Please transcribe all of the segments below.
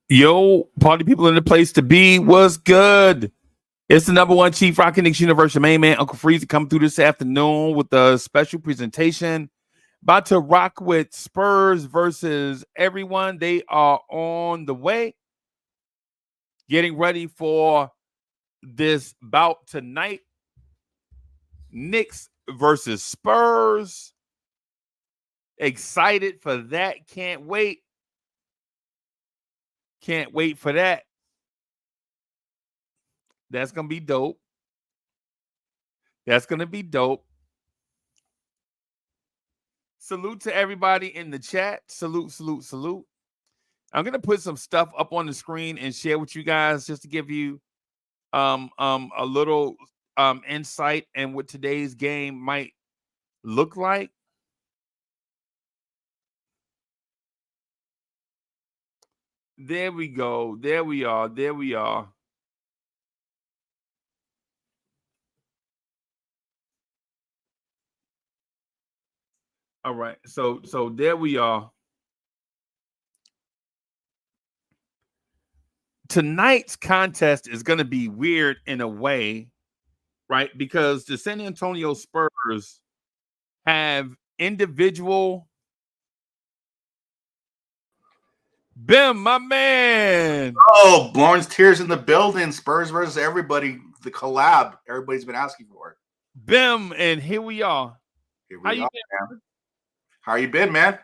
Yo, party people in the place to be. What's good? It's the number one Chief Rock Knicks Universe, your main man, Uncle Freezie, coming through this afternoon with a special presentation. About to rock with Spurs versus everyone. They are on the way, getting ready for this bout tonight. Knicks versus Spurs. Excited for that. Can't wait. Can't wait for that. That's going to be dope. That's going to be dope. Salute to everybody in the chat. Salute, salute, salute. I'm going to put some stuff up on the screen and share with you guys just to give you a little insight and what today's game might look like. There we go. There we are. There we are. All right. So there we are. Tonight's contest is going to be weird in a way, right? Because the San Antonio Spurs have individual. Bim, my man. Oh, Blorange Tears in the building. Spurs versus everybody. The collab everybody's been asking for. Bim, and here we are. How you been, man? How you been, man?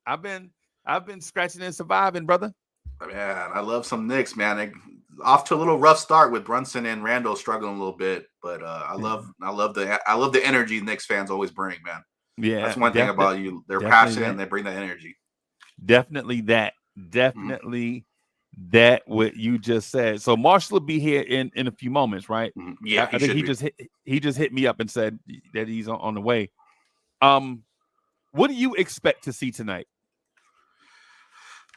I've been scratching and surviving, brother. Man, I love some Knicks, man. They, off to a little rough start with Brunson and Randall struggling a little bit, but I love the energy Knicks fans always bring, man. Yeah, that's one thing about you. They're passionate and they bring that energy. Definitely that. Definitely that what you just said. So Marshall will be here in a few moments, right? Yeah, I think he just hit me up and said that he's on the way. What do you expect to see tonight?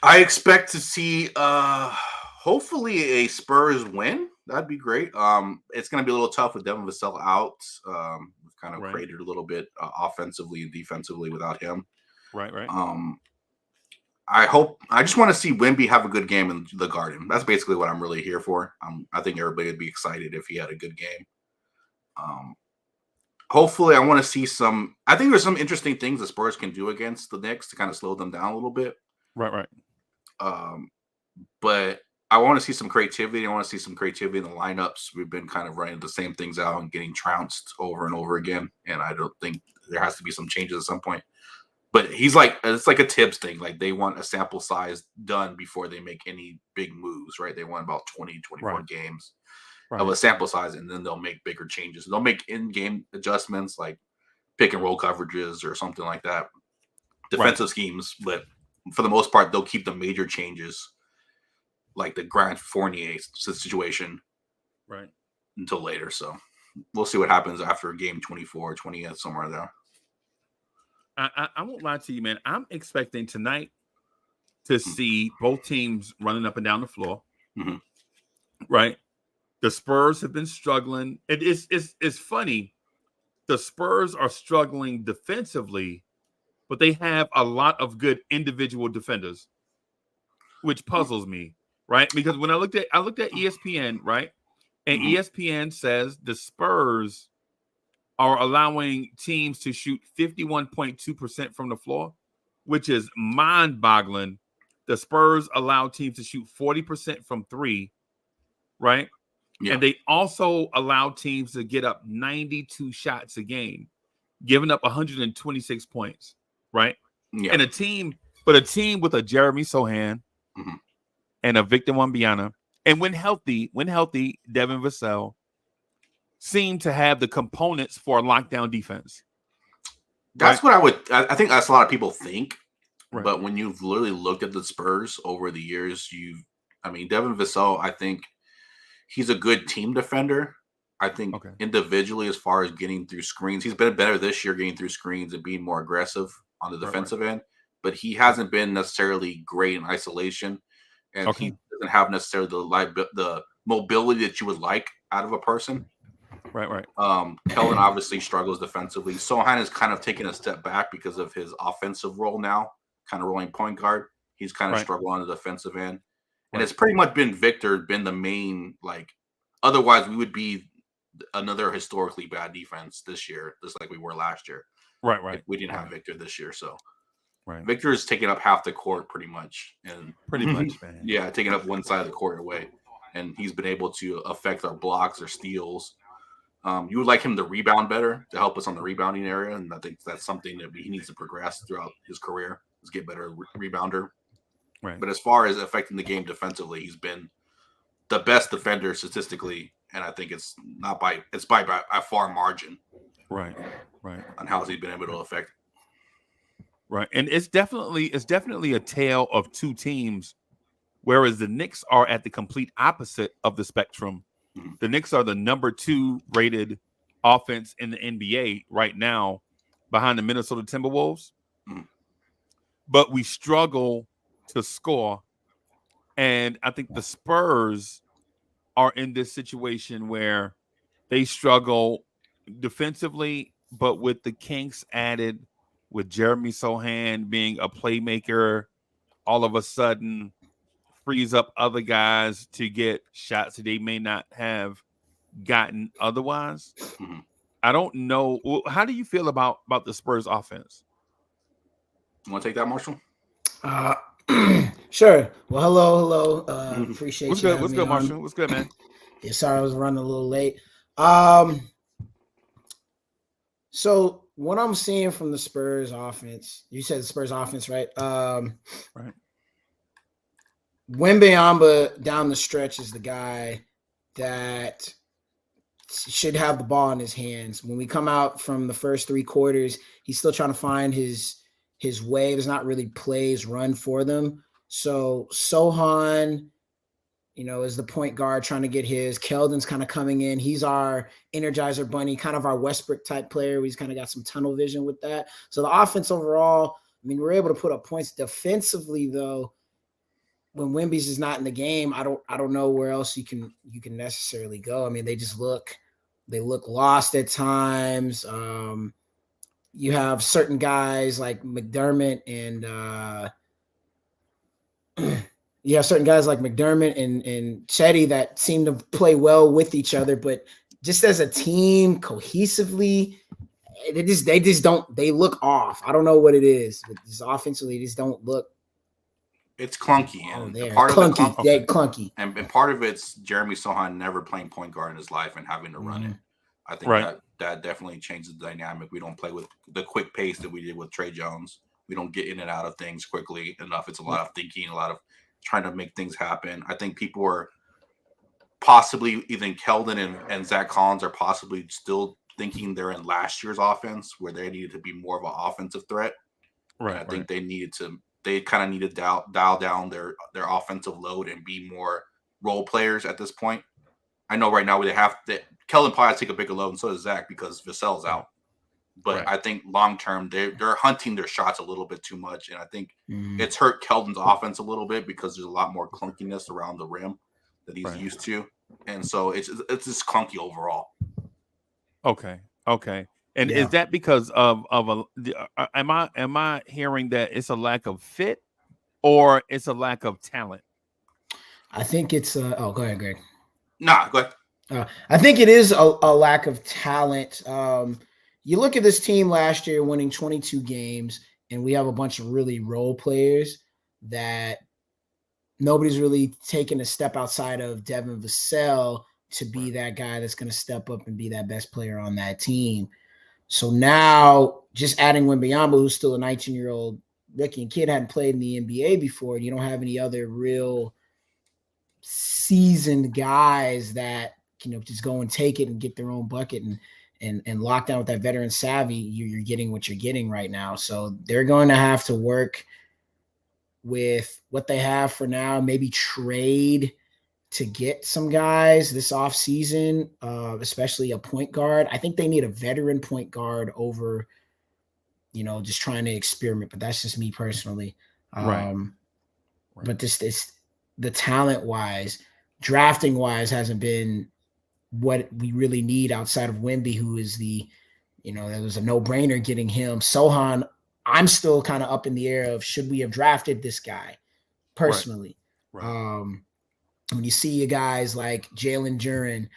I expect to see hopefully a Spurs win. That'd be great. It's going to be a little tough with Devin Vassell out. We've kind of created a little bit offensively and defensively without him. Right. I just want to see Wemby have a good game in the Garden. That's basically what I'm really here for. I think everybody would be excited if he had a good game. Hopefully, I want to see some. I think there's some interesting things the Spurs can do against the Knicks to kind of slow them down a little bit. Right. But I want to see some creativity. I want to see some creativity in the lineups. We've been kind of running the same things out and getting trounced over and over again. And I don't think there has to be some changes at some point. But it's like a Tibbs thing. Like they want a sample size done before they make any big moves, right? They want about 20, 24 games of a sample size, and then they'll make bigger changes. They'll make in-game adjustments like pick and roll coverages or something like that, defensive schemes. But for the most part, they'll keep the major changes like the Grant Fournier situation until later. So we'll see what happens after game 24, 20th, somewhere there. I won't lie to you, man. I'm expecting tonight to see both teams running up and down the floor. Right. The Spurs have been struggling. It's funny. The Spurs are struggling defensively, but they have a lot of good individual defenders, which puzzles me, right? Because when I looked at ESPN, right? And ESPN says the Spurs are allowing teams to shoot 51.2% from the floor, which is mind-boggling. The Spurs allow teams to shoot 40% from three, right? Yeah. And they also allow teams to get up 92 shots a game, giving up 126 points, right? Yeah. And a team with a Jeremy Sohan and a Victor Wembanyama, and when healthy, Devin Vassell seem to have the components for a lockdown defense. That's what I think that's a lot of people think. Right. But when you've literally looked at the Spurs over the years, Devin Vassell, I think he's a good team defender. I think individually, as far as getting through screens, he's been better this year getting through screens and being more aggressive on the defensive end. But he hasn't been necessarily great in isolation. And he doesn't have necessarily the mobility that you would like out of a person. Right. Kellen obviously struggles defensively. Sohan has kind of taken a step back because of his offensive role now, kind of rolling point guard. He's kind of struggling on the defensive end. And it's pretty much been Victor been the main, like, otherwise we would be another historically bad defense this year, just like we were last year. Right. If we didn't have Victor this year. So right. Victor is taking up half the court pretty much. And pretty much, man. Yeah, taking up one side of the court away. And he's been able to affect our blocks or steals. You would like him to rebound better, to help us on the rebounding area. And I think that's something that he needs to progress throughout his career, is get better rebounder. Right. But as far as affecting the game defensively, he's been the best defender statistically, and I think it's by a far margin. Right. On how he's been able to affect. Right, and it's definitely a tale of two teams, whereas the Knicks are at the complete opposite of the spectrum. Mm-hmm. The Knicks are the number 2 rated offense in the NBA right now, behind the Minnesota Timberwolves. Mm-hmm. But we struggle to score. And I think the Spurs are in this situation where they struggle defensively, but with the kinks added, with Jeremy Sohan being a playmaker, all of a sudden frees up other guys to get shots that they may not have gotten otherwise. Mm-hmm. I don't know. How do you feel about the Spurs offense? You want to take that, Marshall? Sure. Well, hello. Appreciate What's you. Good? What's good, Marshall? What's good, man? Yeah, sorry I was running a little late. So what I'm seeing from the Spurs offense, you said the Spurs offense, right? Right. Wembanyama down the stretch is the guy that should have the ball in his hands. When we come out from the first 3 quarters, he's still trying to find his way. There's not really plays run for them. So Sohan, is the point guard trying to get his. Keldon's kind of coming in. He's our Energizer Bunny, kind of our Westbrook type player. He's kind of got some tunnel vision with that. So the offense overall, we're able to put up points. Defensively, though, when Wemby's is not in the game, I don't know where else you can necessarily go. They just look lost at times. You have certain guys like McDermott and and Chetty that seem to play well with each other, but just as a team cohesively, they look off. I don't know what it is, but just offensively, they just don't look. It's clunky, and clunky. And part of it's Jeremy Sohan never playing point guard in his life and having to run it. I think that definitely changes the dynamic. We don't play with the quick pace that we did with Trey Jones. We don't get in and out of things quickly enough. It's a lot of thinking, a lot of trying to make things happen. I think people are possibly, even Keldon and Zach Collins are possibly still thinking they're in last year's offense, where they needed to be more of an offensive threat. Right. I think they kind of need to dial down their offensive load and be more role players at this point. I know right now they have that. Keldon probably has to take a bigger load, and so does Zach, because Vassell's out. But I think long term they're hunting their shots a little bit too much, and I think it's hurt Keldon's offense a little bit because there's a lot more clunkiness around the rim that he's used to, and so it's just clunky overall. Okay. And is that because of am I hearing that it's a lack of fit, or it's a lack of talent? I think it's go ahead, Greg. Nah, go ahead. I think it is a lack of talent. You look at this team last year winning 22 games, and we have a bunch of really role players that nobody's really taken a step outside of Devin Vassell to be that guy that's going to step up and be that best player on that team. So now just adding Wembanyama, who's still a 19-year-old rookie and kid, hadn't played in the NBA before, and you don't have any other real seasoned guys that just go and take it and get their own bucket and lock down with that veteran savvy. You're getting what you're getting right now. So they're going to have to work with what they have for now, maybe trade to get some guys this offseason, especially a point guard. I think they need a veteran point guard over, just trying to experiment, but that's just me personally. But this the talent-wise, drafting-wise hasn't been what we really need outside of Wemby, who is that was a no-brainer getting him. Sohan, I'm still kind of up in the air of should we have drafted this guy personally. Right. When you see guys like Jalen Duren,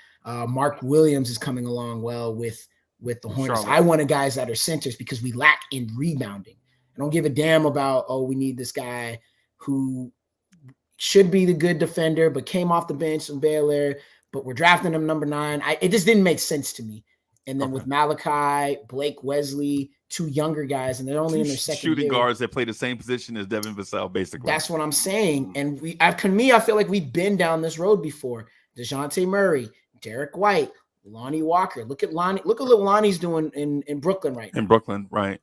Mark Williams is coming along well with the Hornets. Charlotte. I wanted guys that are centers because we lack in rebounding. I don't give a damn about, we need this guy who should be the good defender, but came off the bench from Baylor, but we're drafting him number 9. It just didn't make sense to me. And then with Malachi, Blake Wesley, 2 younger guys, and they're only in their second shooting year. guards that play the same position as Devin Vassell, basically. That's what I'm saying. And I feel like we've been down this road before. DeJounte Murray, Derek White, Lonnie Walker. Look at Lonnie. Look at what Lonnie's doing in Brooklyn right now. In Brooklyn, right.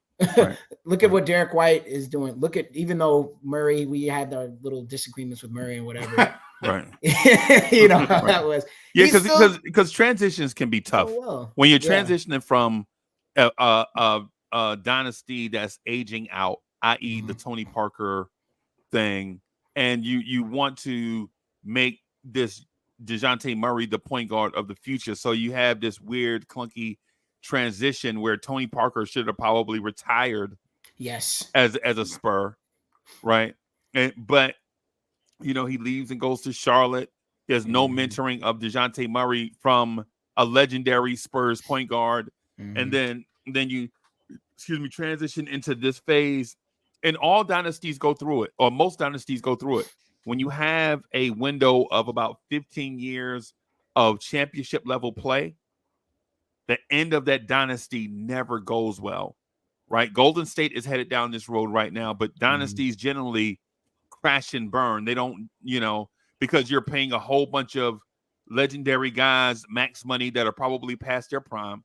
Look at what Derek White is doing. Look at, even though Murray, we had our little disagreements with Murray and whatever. Right. You know how that was. Yeah, because transitions can be tough. When you're transitioning from a dynasty that's aging out, i.e. the Tony Parker thing, and you want to make this DeJounte Murray the point guard of the future. So you have this weird, clunky transition where Tony Parker should have probably retired. Yes. As a Spur, right? But he leaves and goes to Charlotte. There's no mentoring of DeJounte Murray from a legendary Spurs point guard. And then you transition into this phase. And all dynasties go through it, or most dynasties go through it. When you have a window of about 15 years of championship level play, the end of that dynasty never goes well, right? Golden State is headed down this road right now, but dynasties generally crash and burn. They don't, because you're paying a whole bunch of legendary guys max money that are probably past their prime,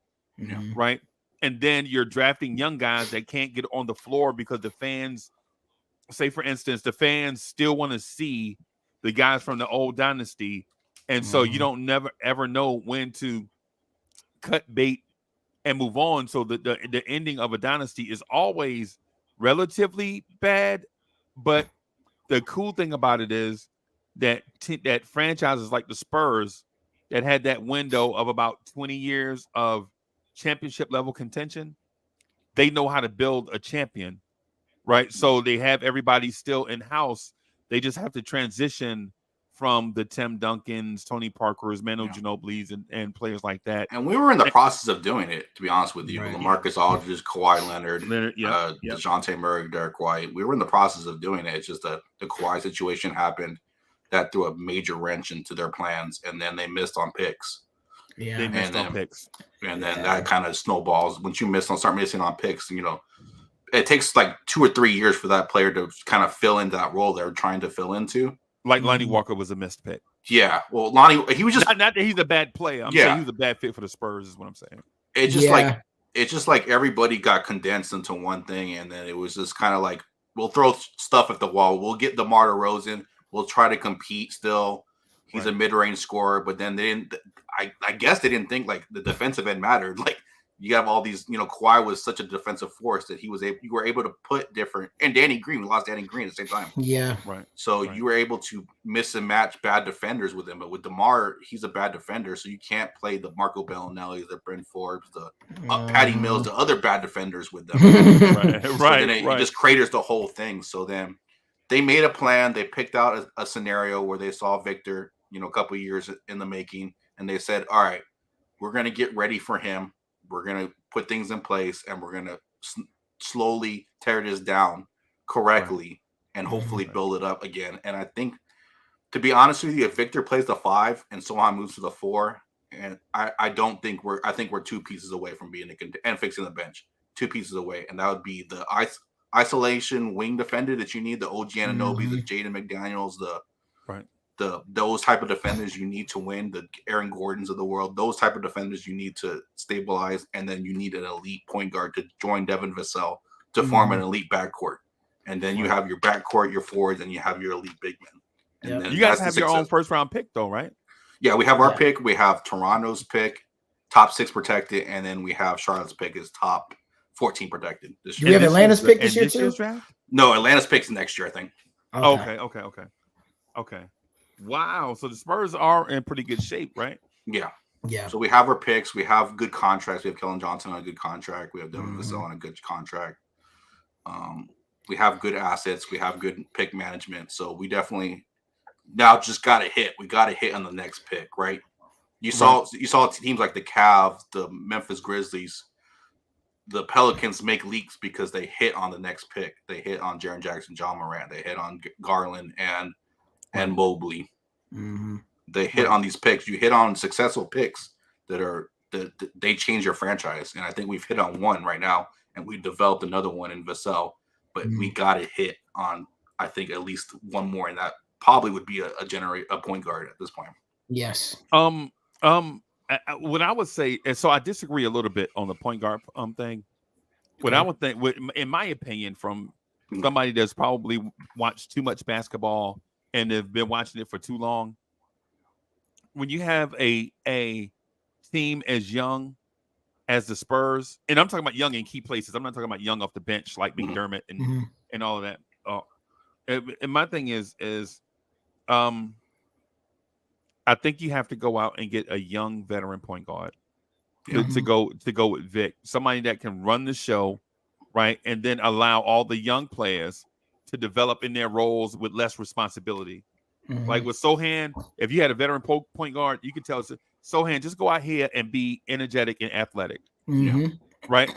right? And then you're drafting young guys that can't get on the floor because the fans, say for instance, the fans still want to see the guys from the old dynasty. And so you don't never ever know when to cut bait and move on. So the ending of a dynasty is always relatively bad. But the cool thing about it is that that franchises like the Spurs that had that window of about 20 years of championship level contention, they know how to build a champion, right? So they have everybody still in house. They just have to transition from the Tim Duncans, Tony Parkers, Manu Ginobili's, and players like that. And we were in the process of doing it, to be honest with you. LaMarcus Aldridge, Kawhi Leonard, DeJounte Murray, Derek White. We were in the process of doing it. It's just the Kawhi situation happened that threw a major wrench into their plans, and then they missed on picks. Yeah, they missed on picks. And then that kind of snowballs. Once you start missing on picks, it takes like 2 or 3 years for that player to kind of fill into that role they're trying to fill into. Like Lonnie Walker was a missed pick. Yeah, well, Lonnie, he was just not that he's a bad player. I'm saying he's a bad fit for the Spurs, is what I'm saying. It's just like everybody got condensed into one thing, and then it was just kind of like, we'll throw stuff at the wall. We'll get DeMar DeRozan. We'll try to compete still. He's a mid-range scorer, but then they didn't. I guess they didn't think like the defensive end mattered. Like you have all these, Kawhi was such a defensive force that you were able to put different, and Danny Green, we lost Danny Green at the same time. Yeah. Right. So you were able to miss and match bad defenders with him. But with DeMar, he's a bad defender. So you can't play the Marco Bellinelli, the Bryn Forbes, the Patty Mills, the other bad defenders with them. It just craters the whole thing. So then they made a plan. They picked out a scenario where they saw Victor, a couple of years in the making. And they said, all right, we're going to get ready for him. We're going to put things in place, and we're going to slowly tear this down correctly and hopefully build it up again. And I think, to be honest with you, if Victor plays the 5 and Sohan moves to the 4, and I think we're 2 pieces away from being and fixing the bench, 2 pieces away. And that would be the isolation wing defender that you need, the OG Anunoby, the Jaden McDaniels, those type of defenders you need to win, the Aaron Gordons of the world, those type of defenders you need to stabilize, and then you need an elite point guard to join Devin Vassell to form an elite backcourt. And then you have your backcourt, your forwards, and you have your elite big men. And then you guys have your own first round pick though, right? Yeah, we have our pick. We have Toronto's pick, top 6 protected, and then we have Charlotte's pick is top 14 protected this year. Do we have Atlanta's pick this year too? No, Atlanta's pick's next year, I think. Okay. Wow. So the Spurs are in pretty good shape, right? Yeah. Yeah. So we have our picks. We have good contracts. We have Kellen Johnson on a good contract. We have Devin Vassell on a good contract. We have good assets. We have good pick management. So we definitely now just got to hit. We got to hit on the next pick, right? You saw teams like the Cavs, the Memphis Grizzlies, the Pelicans make leaks because they hit on the next pick. They hit on Jaren Jackson, John Morant. They hit on Garland and Mobley. Mm-hmm. They hit on these picks. You hit on successful picks that they change your franchise. And I think we've hit on one right now, and we developed another one in Vassell. But we got to hit on, I think, at least one more, and that probably would be a point guard at this point. Yes. What I would say, and so I disagree a little bit on the point guard thing. What I would think, in my opinion, from somebody that's probably watched too much basketball and have been watching it for too long, when you have a team as young as the Spurs, and I'm talking about young in key places. I'm not talking about young off the bench like McDermott and all of that. And my thing is I think you have to go out and get a young veteran point guard to go with Vic, somebody that can run the show, right, and then allow all the young players to develop in their roles with less responsibility. Like with Sohan, if you had a veteran point guard, you could tell us, Sohan, just go out here and be energetic and athletic, right?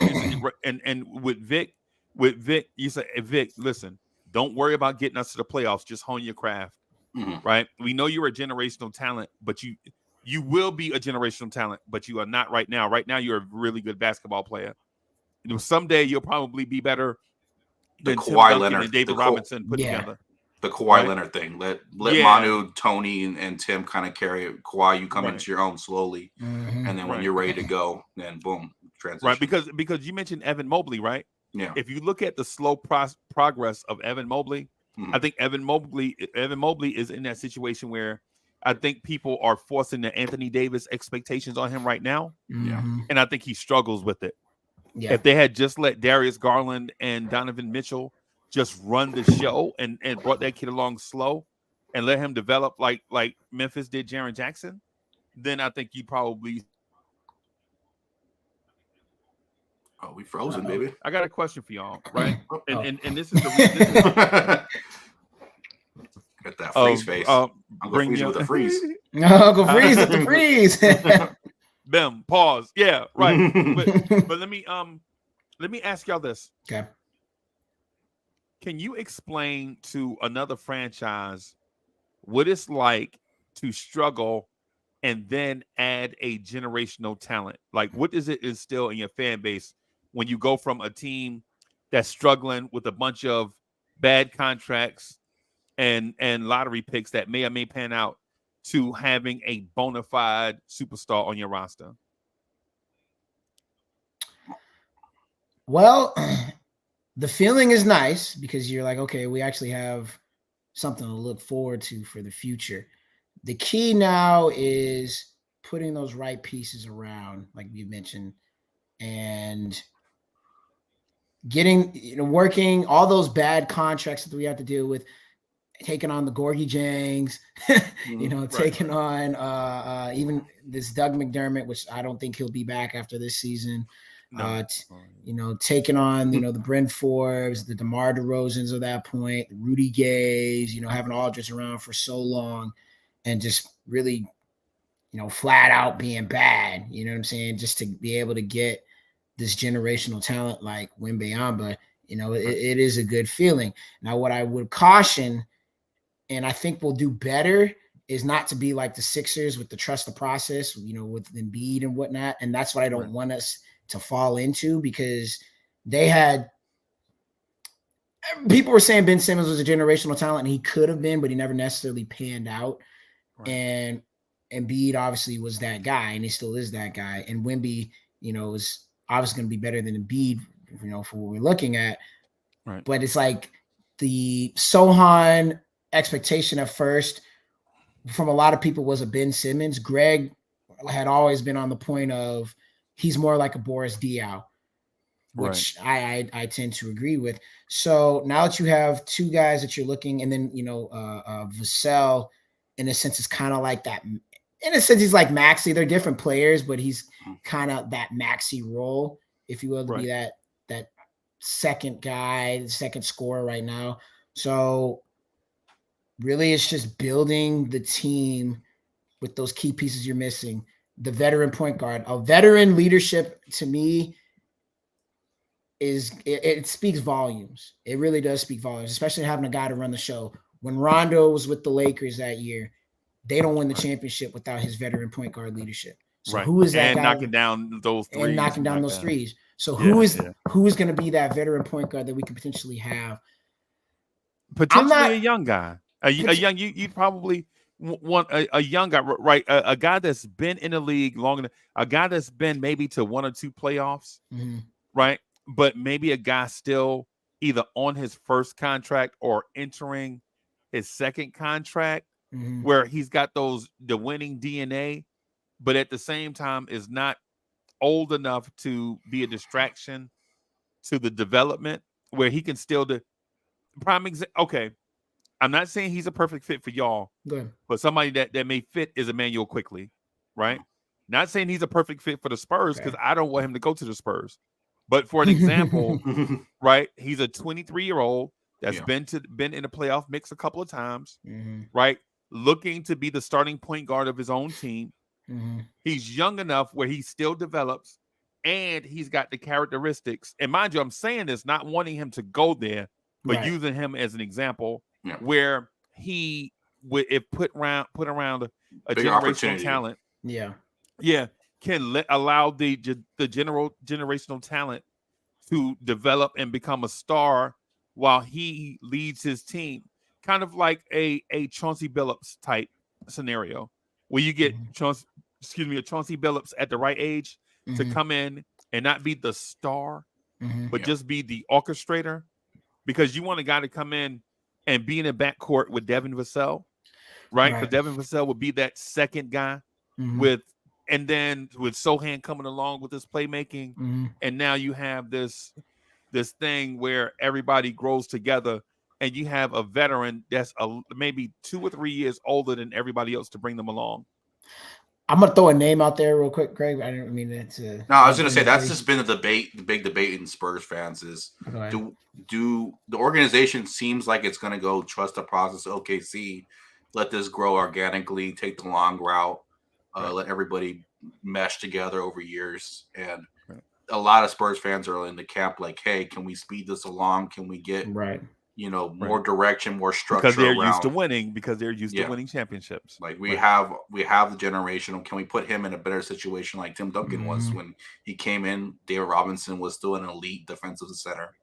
And with Vic, you say, hey, Vic, listen, don't worry about getting us to the playoffs. Just hone your craft. Right, we know you're a generational talent, but you will be a generational talent, but you are not right now. Right now, you're a really good basketball player. You know, someday you'll probably be better than Kawhi Leonard and David Robinson put together. The Kawhi Leonard thing. Let Manu, Tony, and Tim kind of carry it. Kawhi, you come into your own slowly, and then when you're ready to go, then boom, transition. Right, because you mentioned Evan Mobley, right? Yeah. If you look at the slow progress of Evan Mobley. I think Evan Mobley is in that situation where I think people are forcing the Anthony Davis expectations on him right now. And I think he struggles with it. If they had just let Darius Garland and Donovan Mitchell just run the show and brought that kid along slow and let him develop like Memphis did Jaren Jackson, then I think you probably. Oh, we frozen, baby. I got a question for y'all, right? And this is the Got that freeze face. Uncle Freezie with a freeze. Uncle Freezie with the freeze. Them pause. Yeah, right. but let me ask y'all this. Okay. Can you explain to another franchise what it's like to struggle and then add a generational talent? Like, what does it instill in your fan base when you go from a team that's struggling with a bunch of bad contracts and lottery picks that may or may pan out to having a bona fide superstar on your roster? Well, the feeling is nice because you're like, okay, we actually have something to look forward to for the future. The key now is putting those right pieces around, like you mentioned, and getting, working all those bad contracts that we have to deal with, taking on the Gorgie Jangs, taking on even this Doug McDermott, which I don't think he'll be back after this season. No. Taking on, the Bryn Forbes, the DeMar DeRozans of that point, Rudy Gays, having Aldridge around for so long and just really, flat out being bad, you know what I'm saying? Just to be able to get this generational talent like Wembanyama, it is a good feeling. Now, what I would caution, and I think we'll do better, is not to be like the Sixers with the trust the process, with Embiid and whatnot. And that's what I don't want us to fall into, because people were saying Ben Simmons was a generational talent and he could have been, but he never necessarily panned out. Right. And Embiid obviously was that guy, and he still is that guy. And Wemby, is obviously going to be better than Embiid, for what we're looking at. Right. But it's like the Sohan expectation at first from a lot of people was a Ben Simmons. Greg had always been on the point of he's more like a Boris Diaw, which I tend to agree with. So now that you have two guys that you're looking, and then Vassell, in a sense, is kind of like that. In a sense, he's like Maxey. They're different players, but he's kind of that Maxey role, if you will, to be that second guy, the second scorer right now. So Really, it's just building the team with those key pieces you're missing. The veteran point guard, a veteran leadership to me it speaks volumes. It really does speak volumes, especially having a guy to run the show. When Rondo was with the Lakers that year, they don't win the championship without his veteran point guard leadership. So who is that guy? Knocking down those threes. And knocking down those threes. So who is going to be that veteran point guard that we could potentially have? Potentially a young guy. A young you probably want a young guy, right? A guy that's been in the league long enough, a guy that's been maybe to 1 or 2 playoffs, right? But maybe a guy still either on his first contract or entering his second contract, where he's got the winning DNA, but at the same time is not old enough to be a distraction to the development, where he can still prime example. Okay, I'm not saying he's a perfect fit for y'all, but somebody that may fit is Emmanuel Quickly, right? Not saying he's a perfect fit for the Spurs, because I don't want him to go to the Spurs. But for an example, right? He's a 23-year-old that's been in the playoff mix a couple of times, right? Looking to be the starting point guard of his own team. He's young enough where he still develops, and he's got the characteristics. And mind you, I'm saying this not wanting him to go there, but using him as an example where he would, if put around a generational talent, can allow the generational talent to develop and become a star while he leads his team, kind of like a Chauncey Billups type scenario, where you get a Chauncey Billups at the right age to come in and not be the star, but just be the orchestrator, because you want a guy to come in and be in a backcourt with Devin Vassell, right? Because Devin Vassell would be that second guy and then with Sohan coming along with his playmaking, and now you have this thing where everybody grows together, and you have a veteran that's maybe 2 or 3 years older than everybody else to bring them along. I'm gonna throw a name out there real quick, Craig. I didn't mean that to. No, I was gonna say that's just been a debate. The big debate in Spurs fans is do the organization seems like it's gonna go trust the process. OKC, let this grow organically, take the long route, let everybody mesh together over years. And a lot of Spurs fans are in the camp like, hey, can we speed this along? Can we get more direction, more structure? Because they're used to winning. Because they're used to winning championships. Like we have the generation. Can we put him in a better situation like Tim Duncan was when he came in? David Robinson was still an elite defensive center,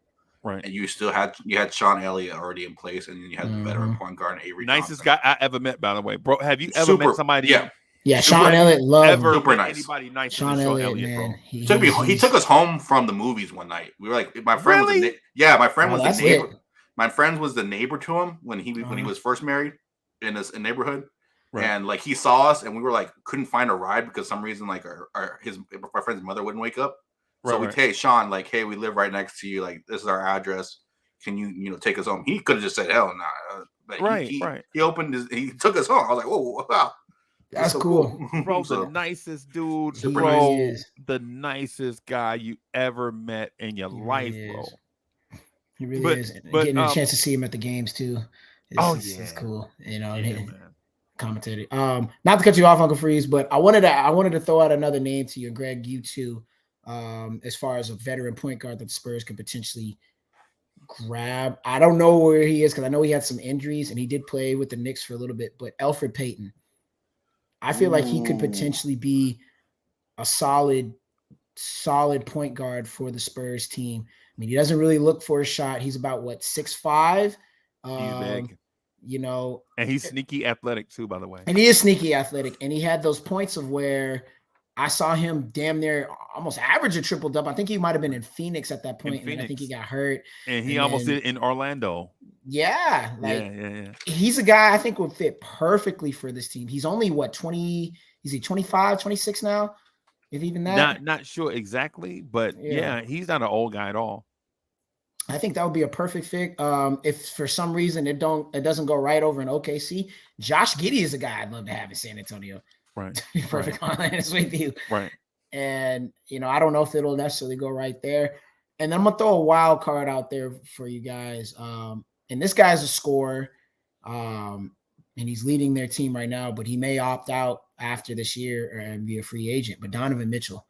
right? And you had Sean Elliott already in place, and then you had the veteran point guard Avery. Nicest guy I ever met, by the way, bro. Have you ever met somebody? Yeah, Sean Elliott loved super nice. Anybody nice Sean Elliott, man. He took us home from the movies one night. We were like, my friend was my friend was the neighbor. My friend was the neighbor to him when he was first married in his neighborhood, and like he saw us, and we were like couldn't find a ride because some reason like our friend's mother wouldn't wake up. So we hey Sean, like, hey, we live right next to you. Like, this is our address. Can you take us home? He could have just said hell nah. He opened he took us home. I was like, whoa, wow. That's so cool. Bro, the nicest dude, bro. The nicest guy you ever met in your life, bro. He really is. But, getting a chance to see him at the games too. It's cool. Commentating. Not to cut you off, Uncle Freeze, but I wanted to throw out another name to you, Greg, you too. As far as a veteran point guard that the Spurs could potentially grab. I don't know where he is because I know he had some injuries and he did play with the Knicks for a little bit, but Elfrid Payton. I feel like he could potentially be a solid point guard for the Spurs team. I mean, he doesn't really look for a shot. He's about 6'5". He's big. And he's sneaky athletic too, by the way. And he is sneaky athletic. And he had those points of where I saw him damn near almost average a triple double. I think he might have been in Phoenix at that point, and I think he got hurt. And he almost did in Orlando. Yeah, he's a guy I think would fit perfectly for this team. He's only 20? Is he 25, 26 now? If even that. Not sure exactly, but he's not an old guy at all. I think that would be a perfect fit. If for some reason it doesn't go right over in OKC, Josh Giddey is a guy I'd love to have in San Antonio. Right. To be perfectly honest with you. Right. And I don't know if it'll necessarily go right there. And then I'm gonna throw a wild card out there for you guys. And this guy's a scorer. And he's leading their team right now, but he may opt out after this year and be a free agent. But Donovan Mitchell,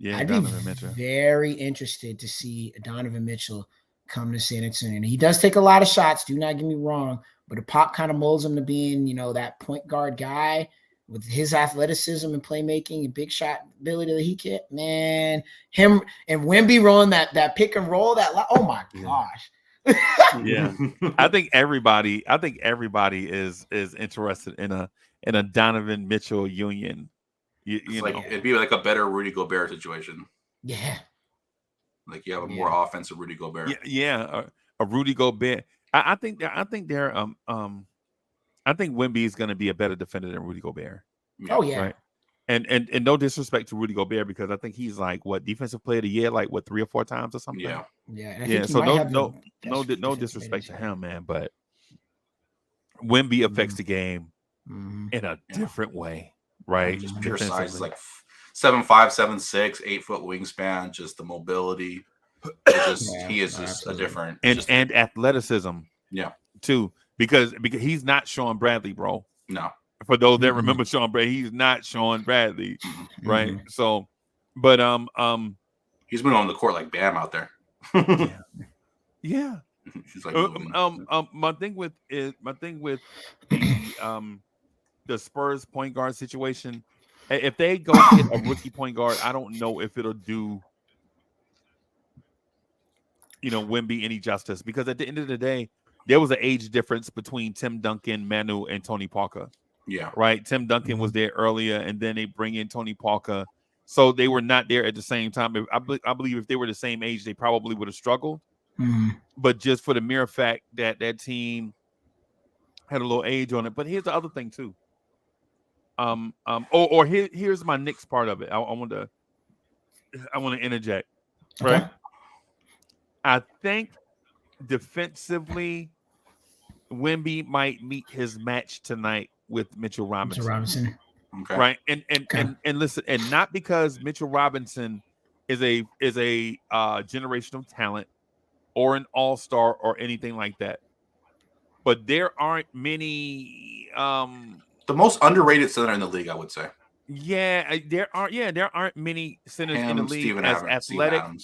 I'd be very interested to see Donovan Mitchell come to San Antonio. And he does take a lot of shots, do not get me wrong, but the pop kind of molds him to being, that point guard guy with his athleticism and playmaking and big shot ability that he can. Man, him and Wemby rolling that pick and roll, oh my gosh. Yeah. I think everybody is interested in a Donovan Mitchell union. You know, it'd be like a better Rudy Gobert situation. Yeah. Like you have a more offensive Rudy Gobert. Yeah, a Rudy Gobert. I think Wemby is going to be a better defender than Rudy Gobert. Oh yeah. Right. And no disrespect to Rudy Gobert, because I think he's like defensive player of the year, 3 or 4 times or something. Yeah. Yeah. So no disrespect to him, man. But Wemby affects the game in a different way, right? Just pure size, like 7'5", 7'6", 8 foot wingspan, just the mobility. He is just a different and athleticism. Yeah. Too, because he's not Sean Bradley, bro. No. For those that remember Sean Bradley, he's not Sean Bradley, right? So, but he's been on the court like Bam out there. Yeah. She's like my thing with the Spurs point guard situation, if they go get a rookie point guard, I don't know if it'll do Wemby any justice, because at the end of the day, there was an age difference between Tim Duncan, Manu, and Tony Parker. Yeah. Right. Tim Duncan was there earlier, and then they bring in Tony Parker. So they were not there at the same time. I believe if they were the same age, they probably would have struggled. But just for the mere fact that team had a little age on it. But here's the other thing too. Here's my Knicks part of it. I want to interject. Right. Okay. I think defensively, Wemby might meet his match tonight with Mitchell Robinson. Okay. Right. And listen, and not because Mitchell Robinson is a generational talent or an all-star or anything like that. But there aren't many the most underrated center in the league, I would say. Yeah, there aren't many centers in the league as Steven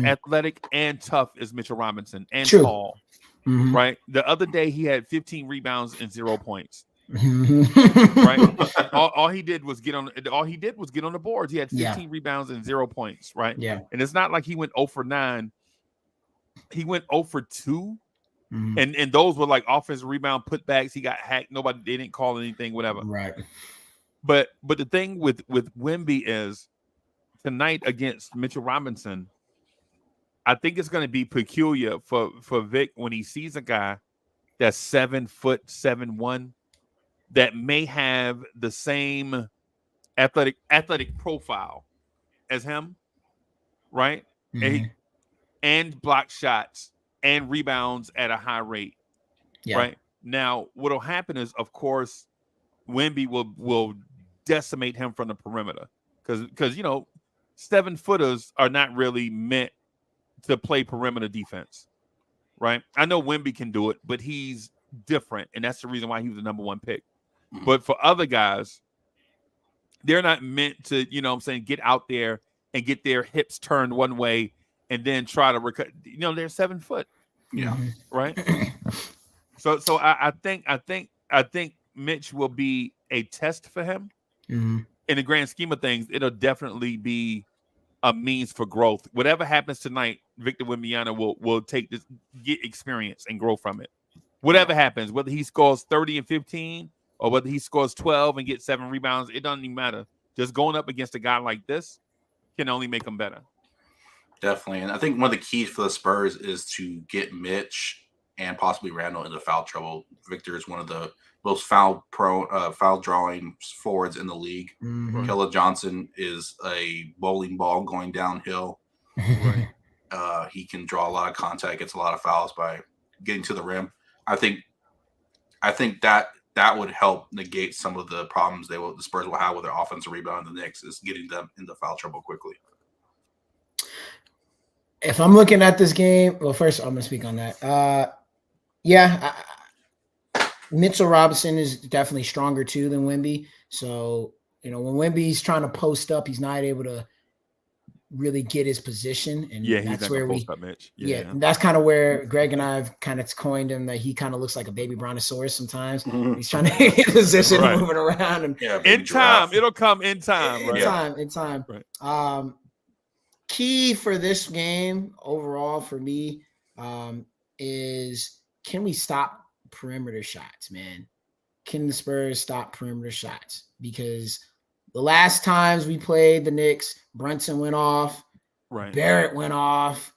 athletic and tough as Mitchell Robinson, and True. tall. Right. The other day he had 15 rebounds and 0 points. Right. All he did was get on the boards. He had 15 rebounds and 0 points. Right. Yeah. And it's not like he went 0 for 9. He went 0 for 2. And those were like offensive rebound putbacks. He got hacked. They didn't call anything, whatever. Right. But the thing with Wemby is tonight against Mitchell Robinson, I think it's going to be peculiar for Vic when he sees a guy that's 7'7" that may have the same athletic profile as him, right? And block shots and rebounds at a high rate, right? Now, what'll happen is, of course, Wemby will decimate him from the perimeter because 7-footers are not really meant to play perimeter defense, right? I know Wemby can do it, but he's different, and that's the reason why he was the number 1 pick. But for other guys, they're not meant to, get out there and get their hips turned one way and then try to recover. They're 7 foot. Yeah. Right. So I think Mitch will be a test for him. In the grand scheme of things, it'll definitely be a means for growth. Whatever happens tonight, Victor Wembanyama will take this, get experience and grow from it. Whatever happens, whether he scores 30 and 15 or whether he scores 12 and gets 7 rebounds, it doesn't even matter. Just going up against a guy like this can only make him better. Definitely. And I think one of the keys for the Spurs is to get Mitch and possibly Randall into foul trouble. Victor is one of the most foul drawing forwards in the league. Kella Johnson is a bowling ball going downhill. Right. He can draw a lot of contact, gets a lot of fouls by getting to the rim. I think that would help negate some of the problems the Spurs will have with their offensive rebound. The Knicks is getting them into foul trouble quickly. If I'm looking at this game, well, first I'm gonna speak on that. Mitchell Robinson is definitely stronger too than Wemby. So, when Wemby's trying to post up, he's not able to really get his position. And Yeah, he's that's not where gonna post up, Mitch. and that's kind of where Greg and I have kind of coined him that he kind of looks like a baby brontosaurus sometimes. He's trying to get position, moving around, and in time, it'll come in time, right? In time. Right. Key for this game overall for me is, can we stop perimeter shots, man? Can the Spurs stop perimeter shots? Because the last times we played the Knicks, Brunson went off, Barrett went off.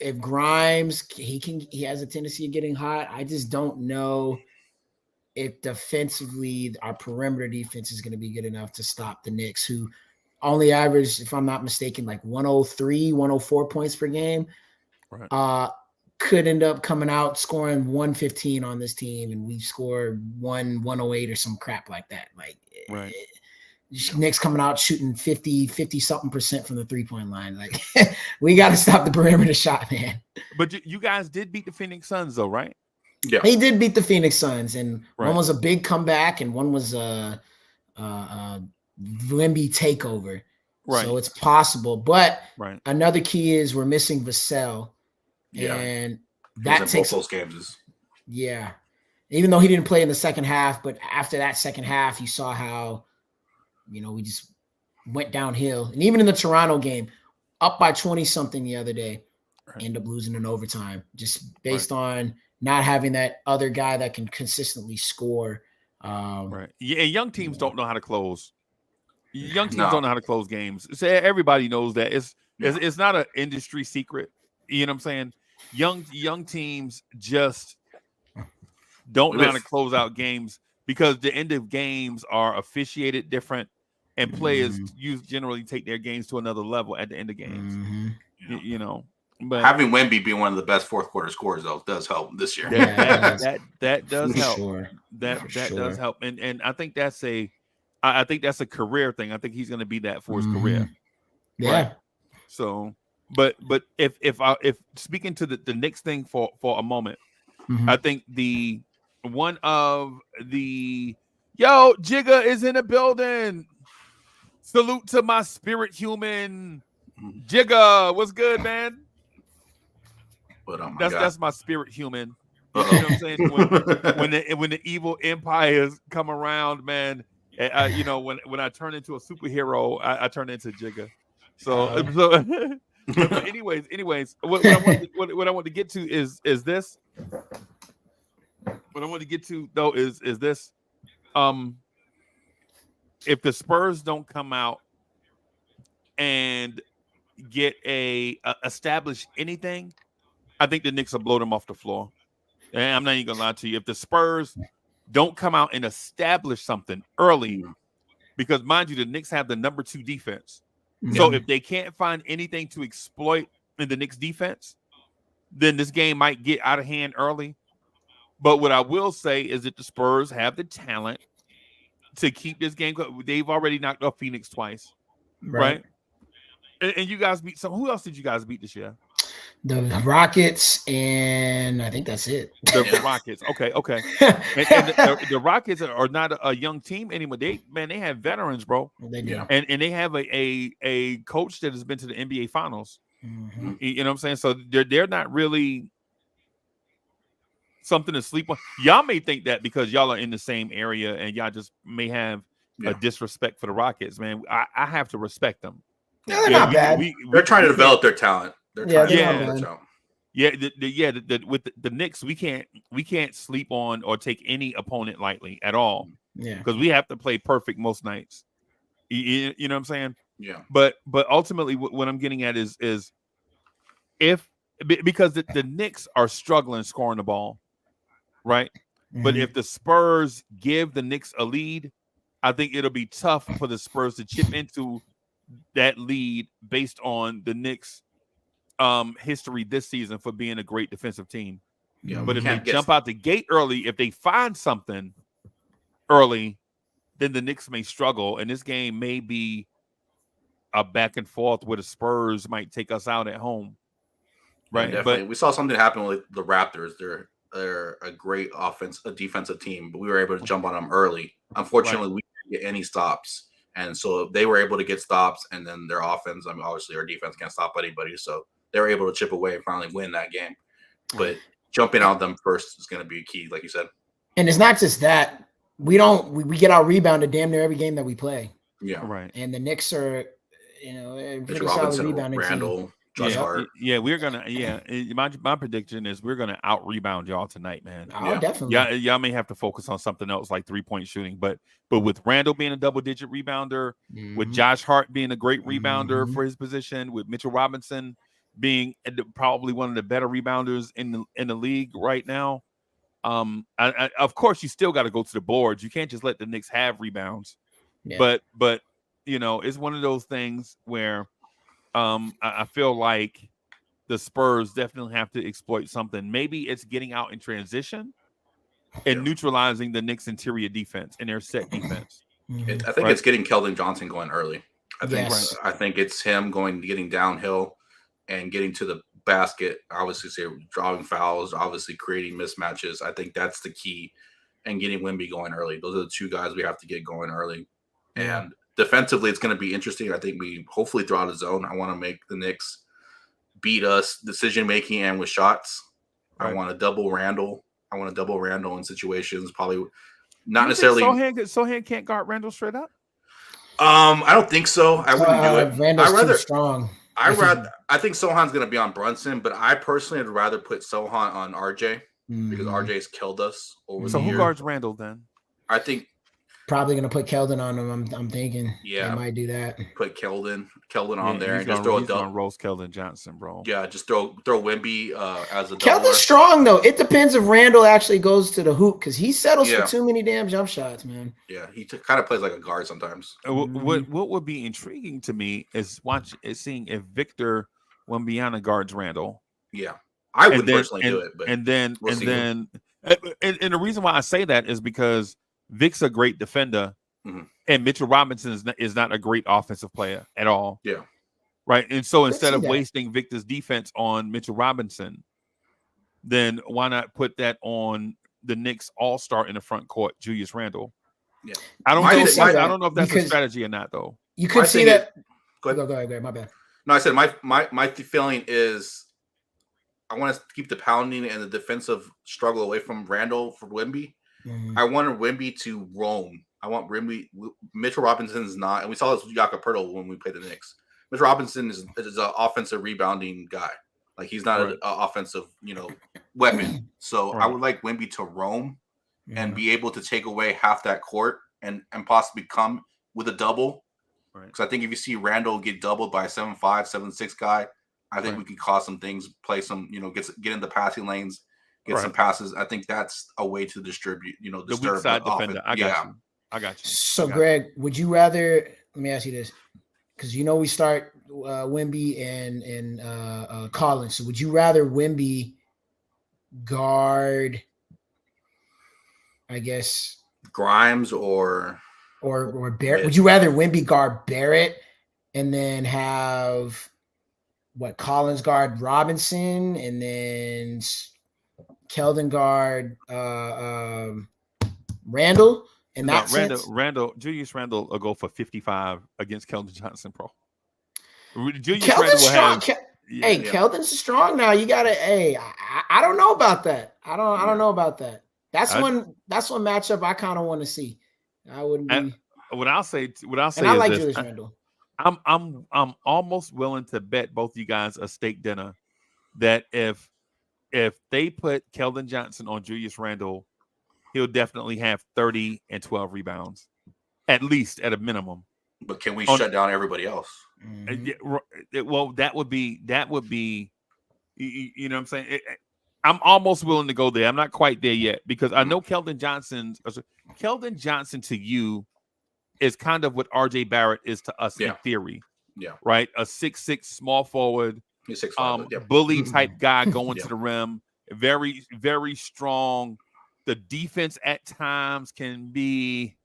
If Grimes, he has a tendency of getting hot. I just don't know if defensively our perimeter defense is going to be good enough to stop the Knicks, who only average, if I'm not mistaken, like 103, 104 points per game. Right. Could end up coming out scoring 115 on this team, and we score 108 or some crap like that. Like, Knicks coming out shooting 50 something percent from the 3-point line. Like, we got to stop the perimeter shot, man. But you guys did beat the Phoenix Suns, though, right? Yeah, he did beat the Phoenix Suns, and one was a big comeback, and one was a Wemby takeover. Right. So it's possible, but another key is we're missing Vassell. Yeah, and that takes both those games. Yeah, even though he didn't play in the second half, but after that second half, you saw how we just went downhill. And even in the Toronto game, up by 20 something the other day, end up losing in overtime, just based on not having that other guy that can consistently score. Yeah, young teams don't know how to close. Young teams don't know how to close games. So everybody knows that. It's not an industry secret. You know what I'm saying? Young teams just don't know how to close out games because the end of games are officiated different, and players generally take their games to another level at the end of games. But having Wemby be one of the best fourth quarter scorers though does help this year. That does help. Sure. That does help, and I think that's a career thing. I think he's going to be that for his career. Yeah. Right? So. But if speaking to the Knicks thing for a moment, I think Jigga is in the building. Salute to my spirit human, Jigga. What's good, man? But that's my spirit human. You know what I'm saying? When the evil empires come around, man. When I turn into a superhero, I turn into Jigga. So. But anyways, what I want to get to is this. What I want to get to though is this. If the Spurs don't come out and get establish anything, I think the Knicks will blow them off the floor. And I'm not even gonna lie to you. If the Spurs don't come out and establish something early, because mind you, the Knicks have the number 2 defense. So if they can't find anything to exploit in the Knicks defense, then this game might get out of hand early. But what I will say is that the Spurs have the talent to keep this game. They've already knocked off Phoenix twice, right? And you guys beat some. Who else did you guys beat this year? The Rockets, and I think that's it. The Rockets. Okay. And the Rockets are not a young team anymore. They have veterans, bro. They do. And they have a coach that has been to the NBA Finals. You know what I'm saying? So they're not really something to sleep on. Y'all may think that because y'all are in the same area and y'all just may have a disrespect for the Rockets, man. I have to respect them. No, they're not bad. They're trying to develop their talent. With the Knicks, we can't sleep on or take any opponent lightly at all. Yeah, because we have to play perfect most nights. You know what I'm saying? Yeah. But ultimately, what I'm getting at is because the Knicks are struggling scoring the ball, right? But if the Spurs give the Knicks a lead, I think it'll be tough for the Spurs to chip into that lead based on the Knicks' history this season for being a great defensive team. Yeah, but if they jump out the gate early, if they find something early, then the Knicks may struggle, and this game may be a back and forth where the Spurs might take us out at home. Right. Yeah, definitely. But we saw something happen with the Raptors. they're a great defensive team, but we were able to jump on them early. Unfortunately, we didn't get any stops. And so they were able to get stops, and then their offense, I mean, obviously our defense can't stop anybody. So they were able to chip away and finally win that game. But jumping on them first is going to be key, like you said. And it's not just that. We get out rebounded damn near every game that we play. Yeah. Right. And the Knicks are, pretty Robinson, solid rebounding Randall, team. Josh Hart. Yeah, we're gonna. Yeah, my prediction is we're gonna out rebound y'all tonight, man. Oh, definitely. Yeah, y'all may have to focus on something else like 3-point shooting, but with Randall being a double-digit rebounder, with Josh Hart being a great rebounder for his position, with Mitchell Robinson being probably one of the better rebounders in the league right now. Of course, you still got to go to the boards. You can't just let the Knicks have rebounds. Yeah. But it's one of those things where I feel like the Spurs definitely have to exploit something. Maybe it's getting out in transition and neutralizing the Knicks' interior defense and their set defense. I think it's getting Keldon Johnson going early. I think it's him getting downhill and getting to the basket. Obviously, drawing fouls, obviously creating mismatches. I think that's the key, and getting Wemby going early. Those are the two guys we have to get going early. And defensively, it's going to be interesting. I think we hopefully throw out a zone. I want to make the Knicks beat us decision making and with shots. I want to double Randall. In situations, probably not necessarily. Sohan can't guard Randall straight up. I don't think so. I wouldn't do it. Randall's too strong. I think Sohan's going to be on Brunson, but I personally would rather put Sohan on RJ because RJ's killed us over the year. So who guards Randall then? I think probably going to put Keldon on him. I'm thinking. Yeah, they might do that. Put Keldon on there and just throw a double. Roast Keldon Johnson, bro. Yeah, just throw Wemby as a. Keldon's strong though. It depends if Randall actually goes to the hook because he settles for too many damn jump shots, man. Yeah, he kind of plays like a guard sometimes. What would be intriguing to me is seeing if Victor Wembanyama guards Randall. Yeah, I would personally do it, but and the reason why I say that is because Vic's a great defender, and Mitchell Robinson is not a great offensive player at all. Yeah, right. And so instead of wasting Victor's defense on Mitchell Robinson, then why not put that on the Knicks all-star in the front court, Julius Randle? Yeah, I don't know if that's a strategy or not, though. You could see that. Go ahead. My bad. No, I said my feeling is I want to keep the pounding and the defensive struggle away from Randall for Wemby. I wanted Wemby to roam. I want Wemby. Mitchell Robinson is not, and we saw this with Jakob Poeltl when we played the Knicks. Mitchell Robinson is an offensive rebounding guy. Like he's not an offensive, weapon. So I would like Wemby to roam and be able to take away half that court and possibly come with a double. Because I think if you see Randall get doubled by a 7'5", 7'6" guy, I think we can cause some things, play some, get in the passing lanes, get some passes. I think that's a way to distribute, the weak side defender. I got you. So, Greg, would you rather? Let me ask you this, because we start Wemby and Collins. So, would you rather Wemby guard, I guess, Grimes or Barrett? Would you rather Wemby guard Barrett and then have Collins guard Robinson and then Keldon guard Randall? In that sense, Julius Randle will go for 55 against Keldon Johnson, bro. Keldon's strong. Keldon's strong now. You gotta. I don't know about that. I don't know about that. That's one matchup I kind of want to see. I wouldn't be. What I'll say. And I like Julius Randle. I'm almost willing to bet both you guys a steak dinner that if they put Keldon Johnson on Julius Randle, he'll definitely have 30 and 12 rebounds, at least at a minimum. But can we shut down everybody else? Well, that would be. You know what I'm saying? I'm almost willing to go there. I'm not quite there yet because I know Keldon Johnson to you is kind of what RJ Barrett is to us in theory. Yeah. Right. A 6'6" small forward, bully type guy going to the rim. Very, very strong. The defense at times can be.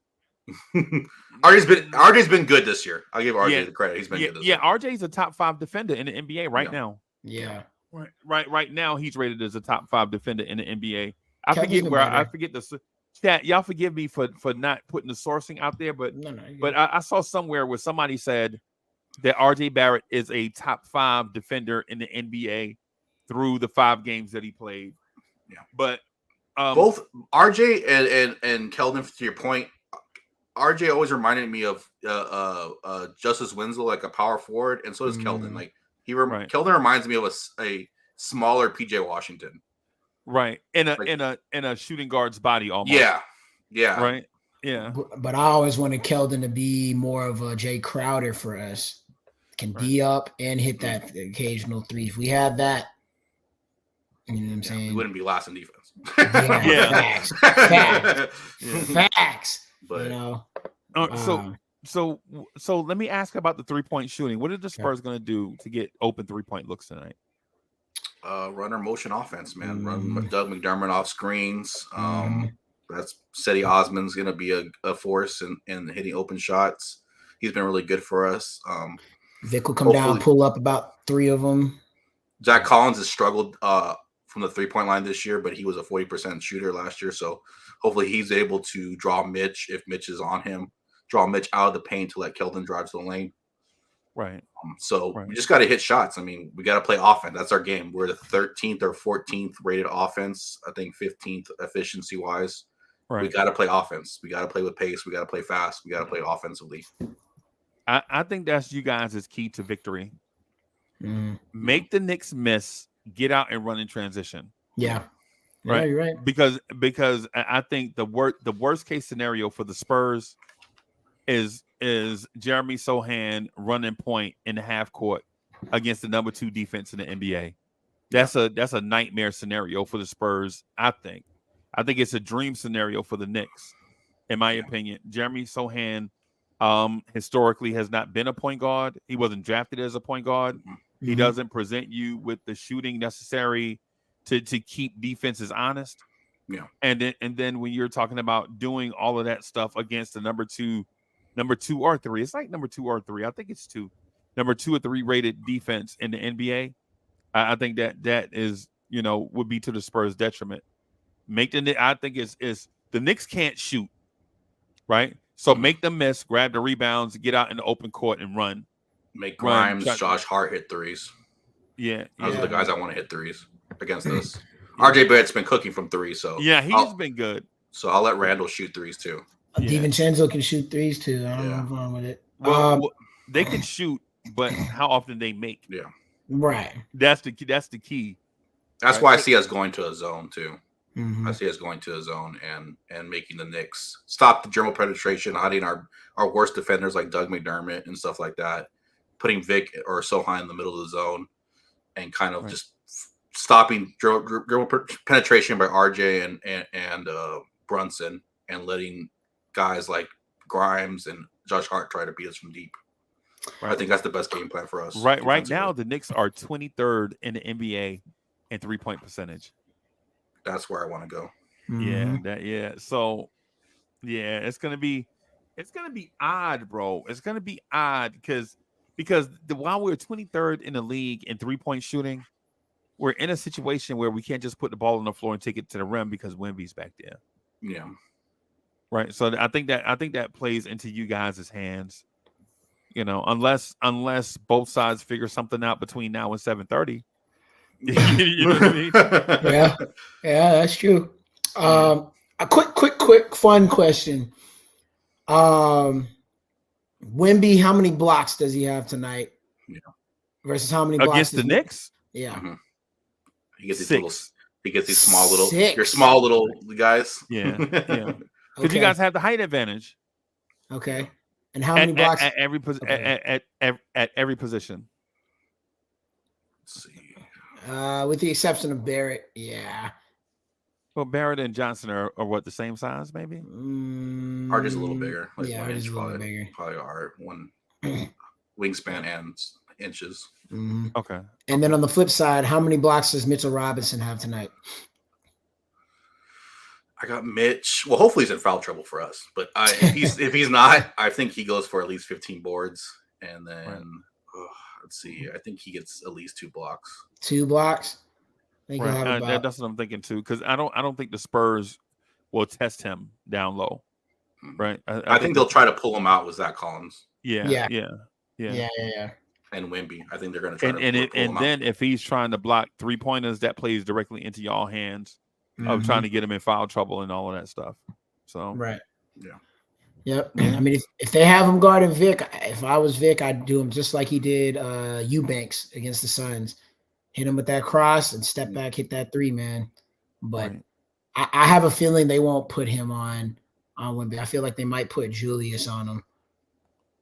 RJ's been good this year. I'll give RJ the credit. He's been good this year. RJ's a top 5 defender in the NBA right now. Yeah. Right now, he's rated as a top 5 defender in the NBA. I Kevin's forget been where better. I forget the chat. Y'all forgive me for not putting the sourcing out there, but No, I saw somewhere where somebody said that RJ Barrett is a top 5 defender in the NBA through the 5 games that he played. Yeah, but both RJ and Keldon, to your point, RJ always reminded me of Justice Winslow, like a power forward, and so does Keldon. Like Keldon reminds me of a smaller PJ Washington, right? In a shooting guard's body, almost. Yeah, right. Yeah, but I always wanted Keldon to be more of a Jay Crowder for us. Can D up and hit that occasional 3. If we had that, you know what I'm saying? We wouldn't be last in defense. Facts. But you know. So let me ask about the 3-point shooting. What are the Spurs going to do to get open 3-point looks tonight? Run our motion offense, man. Run Doug McDermott off screens. That's Cedi Osman's going to be a force in hitting open shots. He's been really good for us. Vic will come down, pull up about 3 of them. Zach Collins has struggled from the 3-point line this year, but he was a 40% shooter last year. So hopefully he's able to draw Mitch if Mitch is on him, draw Mitch out of the paint to let Keldon drive to the lane. Right. We just got to hit shots. I mean, we got to play offense. That's our game. We're the 13th or 14th rated offense. I think 15th efficiency wise. Right. We got to play offense. We got to play with pace. We got to play fast. We got to play offensively. I think that's you guys' key to victory. Make the Knicks miss, get out and run in transition. Yeah. Right. Yeah, you're right. Because I think the worst case scenario for the Spurs is Jeremy Sohan running point in the half court against the number 2 defense in the NBA. That's a nightmare scenario for the Spurs. I think it's a dream scenario for the Knicks, in my opinion. Jeremy Sohan historically has not been a point guard. He wasn't drafted as a point guard. He doesn't present you with the shooting necessary to keep defenses honest. Yeah. And then when you're talking about doing all of that stuff against the number 2 or 3, it's like number 2 or 3. I think it's 2, number 2 or 3 rated defense in the NBA. I think that is, would be to the Spurs' detriment. I think it's the Knicks can't shoot, right? So make them miss, grab the rebounds, get out in the open court and run. Make Grimes, Josh Hart hit threes. Yeah. Those are the guys I want to hit threes against us. RJ Barrett's been cooking from 3, so yeah, he's been good. So I'll let Randall shoot threes too. DiVincenzo can shoot threes too. I don't know if I'm with it. Well, they can shoot, but how often they make? Yeah. Right. That's the key. That's why I see us going to a zone too. I see us going to a zone and making the Knicks stop the dribble penetration, hiding our worst defenders like Doug McDermott and stuff like that, putting Vic or Sohan in the middle of the zone, and kind of just stopping dribble penetration by RJ and Brunson, and letting guys like Grimes and Josh Hart try to beat us from deep. Right. I think that's the best game plan for us. Right now, the Knicks are 23rd in the NBA in 3-point percentage. That's where I want to go. So, it's gonna be odd, bro. It's gonna be odd because while we're 23rd in the league in 3-point shooting, we're in a situation where we can't just put the ball on the floor and take it to the rim because Wemby's back there. Yeah. Right. So I think that plays into you guys' hands. Unless both sides figure something out between now and 7:30. You know what I mean? Yeah, that's true. A quick fun question. Wemby, how many blocks does he have tonight? Yeah. Versus how many blocks against the Knicks? Yeah. He gets these 6. He gets these small little. Your small little guys. Yeah. Because you guys have the height advantage. Okay. And how many blocks at every position? Let's see. With the exception of Barrett, yeah. Well, Barrett and Johnson are what, the same size, maybe? Hart is a little bigger. Like yeah, Hart is a little bigger. Probably Hart, one wingspan and inches. Okay. And then on the flip side, how many blocks does Mitchell Robinson have tonight? I got Mitch. Well, hopefully he's in foul trouble for us. But if he's not, I think he goes for at least 15 boards. And then let's see. I think he gets at least 2 blocks. 2 blocks. I think he'll have about. That's what I'm thinking too, because I don't think the Spurs will test him down low, right? I think they'll try to pull him out with Zach Collins. Yeah. And Wemby. I think they're going to try to pull him then out. if he's trying to block 3-pointers, that plays directly into y'all hands of trying to get him in foul trouble and all of that stuff. So right. Yeah. Yep. I mean, if they have him guarding Vic, if I was Vic, I'd do him just like he did Eubanks against the Suns. Hit him with that cross and step back, hit that 3, man. But I have a feeling they won't put him on Wemby. I feel like they might put Julius on him.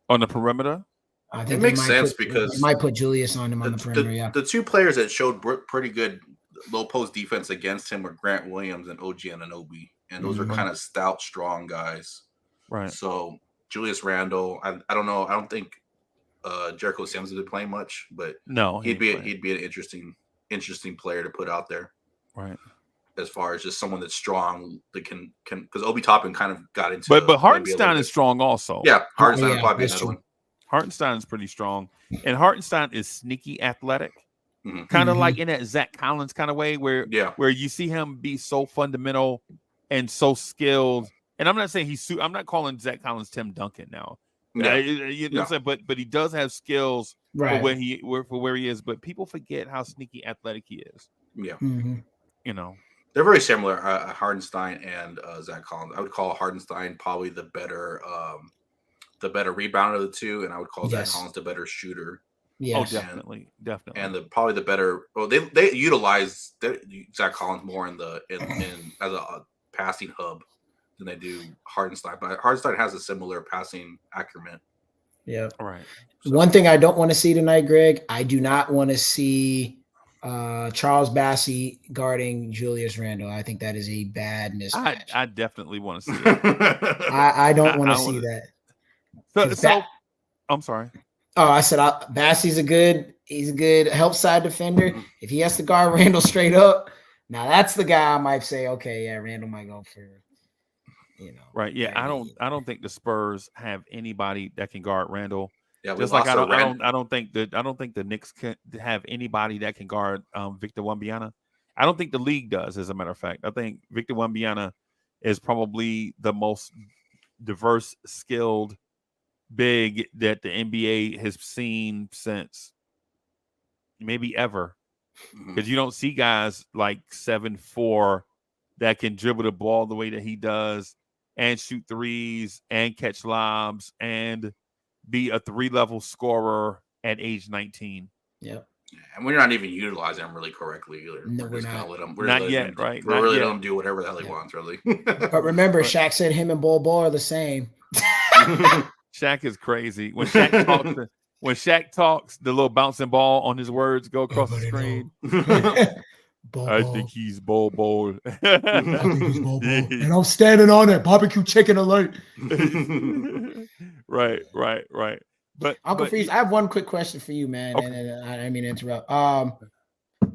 On the perimeter? I think it makes sense because they might put Julius on him on the perimeter. The 2 players that showed pretty good low post defense against him were Grant Williams and OG Anunoby. And those are kind of stout, strong guys. Right. So Julius Randle, I don't know. I don't think Jericho Sims has been playing much, but no, he'd be an interesting player to put out there. Right. As far as just someone that's strong that can because Obi Toppin kind of got into but Hartenstein is strong also. Yeah, Hartenstein would probably be another one. Hartenstein is pretty strong, and Hartenstein is sneaky athletic, kind of like in that Zach Collins kind of way, where you see him be so fundamental and so skilled. And I'm not saying I'm not calling Zach Collins Tim Duncan now. Yeah. You know what I'm saying? But he does have skills right. for where he is. But people forget how sneaky athletic he is. Yeah. You know. They're very similar, Hardenstein and Zach Collins. I would call Hardenstein probably the better rebounder of the 2, and I would call Zach Collins the better shooter. Yes. Oh, definitely. And probably the better. Well, they utilize Zach Collins more in as a passing hub than they do Hardenstein. But Hardenstein has a similar passing acumen. Yeah. All right. So. One thing I don't want to see tonight, Greg, I do not want to see Charles Bassey guarding Julius Randle. I think that is a bad mismatch. I definitely want to see it. I don't want to see that. So I'm sorry. Oh, I said Bassey's a good help side defender. If he has to guard Randle straight up, now that's the guy I might say, okay, yeah, Randle might go for, right. Yeah, I don't think the Spurs have anybody that can guard Randle. Yeah, just like I don't think the Knicks can have anybody that can guard Victor Wembanyama. I don't think the league does, as a matter of fact. I think Victor Wembanyama is probably the most diverse, skilled big that the NBA has seen since maybe ever. Because you don't see guys like 7'4" that can dribble the ball the way that he does and shoot threes and catch lobs and be a 3-level scorer at age 19. Yep. And we're not even utilizing him really correctly either. No, we're not. Not yet, right? We're really letting him do whatever the hell he wants, really. But remember, Shaq said him and Bol Bol are the same. Shaq is crazy. When Shaq talks, the little bouncing ball on his words go across the screen. I think he's Bol Bol. I think he's Bol Bol. And I'm standing on it. Barbecue chicken alert. Right. But Uncle Freeze, I have one quick question for you, man. Okay. And I didn't mean to interrupt.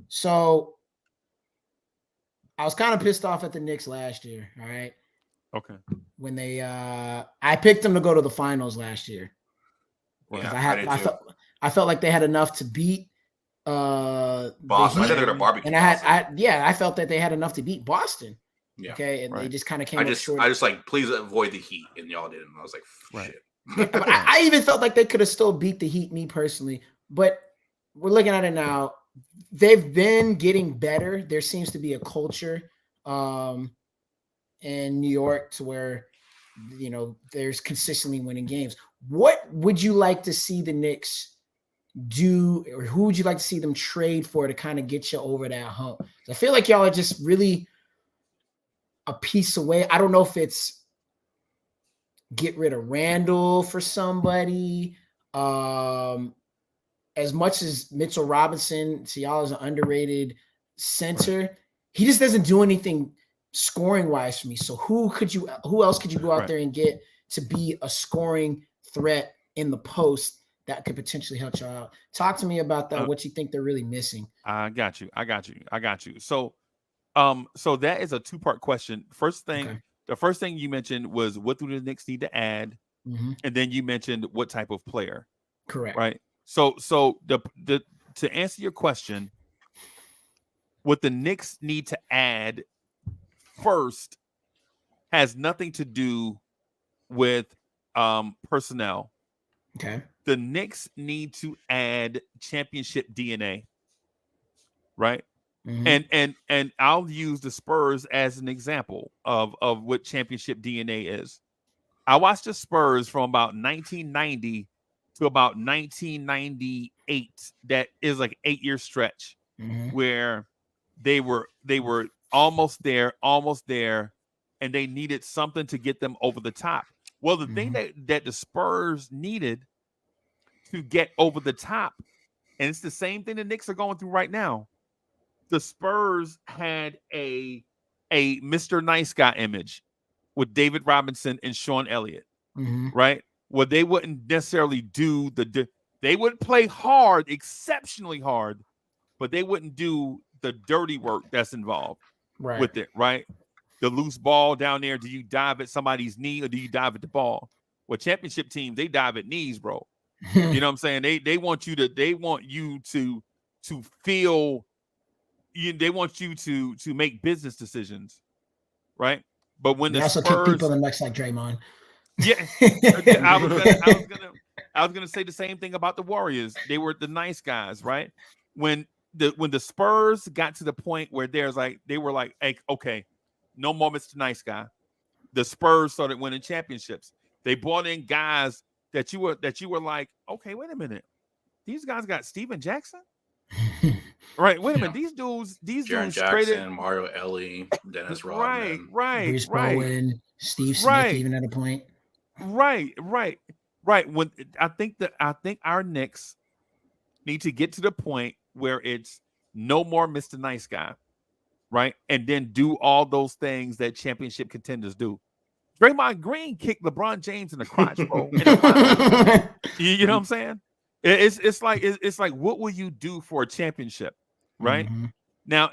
So I was kind of pissed off at the Knicks last year. All right. Okay. When they, I picked them to go to the finals last year. Yeah, I felt like they had enough to beat Boston. I think they're gonna barbecue. And I felt that they had enough to beat Boston. Yeah. Okay. And they just kind of came up short. I just like, please avoid the Heat, and y'all didn't. I was like, shit. But I even felt like they could have still beat the Heat, me personally. But we're looking at it now. They've been getting better. There seems to be a culture in New York to where, there's consistently winning games. What would you like to see the Knicks do, or who would you like to see them trade for to kind of get you over that hump? I feel like y'all are just really a piece away. I don't know if it's get rid of Randle for somebody. As much as Mitchell Robinson to y'all is an underrated center, he just doesn't do anything scoring wise for me. So who else could you go out there and get to be a scoring threat in the post that could potentially help y'all out? Talk to me about that. What you think they're really missing? I got you. So that is a 2-part question. The first thing you mentioned was what do the Knicks need to add? And then you mentioned what type of player. Correct. Right. So the to answer your question, what the Knicks need to add first has nothing to do with personnel. Okay. The Knicks need to add championship DNA, right? Mm-hmm. And I'll use the Spurs as an example of what championship DNA is. I watched the Spurs from about 1990 to about 1998. That is like 8-year stretch Mm-hmm. where they were almost there, and they needed something to get them over the top. Well, the thing that the Spurs needed to get over the top, and it's the same thing the Knicks are going through right now. The Spurs had a Mr. Nice Guy image with David Robinson and Sean Elliott, Mm-hmm. right? Well, they wouldn't necessarily do they would play hard, exceptionally hard, but they wouldn't do the dirty work that's involved Right. with it, right? The loose ball down there, do you dive at somebody's knee or do you dive at the ball? Well, championship teams, they dive at knees, bro. You know what I'm saying? They want you to feel they want you to make business decisions, right? But when They the also kick people Spurs, in the necks like Draymond. yeah, I was gonna say the same thing about the Warriors. They were the nice guys, right? When the Spurs got to the point where they were like, hey, okay, no more Mr. Nice Guy. The Spurs started winning championships. They brought in guys that you were like, okay, wait a minute, these guys got Steven Jackson. Right, wait a minute. These dudes Jaren Jackson, traded Mario Ellie, Dennis right, Rodman, Bruce Bowen, Steve Smith, even at a point. Right. When I think our Knicks need to get to the point where it's no more Mr. Nice Guy, right? And then do all those things that championship contenders do. Draymond Green kicked LeBron James in the crotch, bro. In the finals. You know what I'm saying? It's like what will you do for a championship, right? Mm-hmm. Now,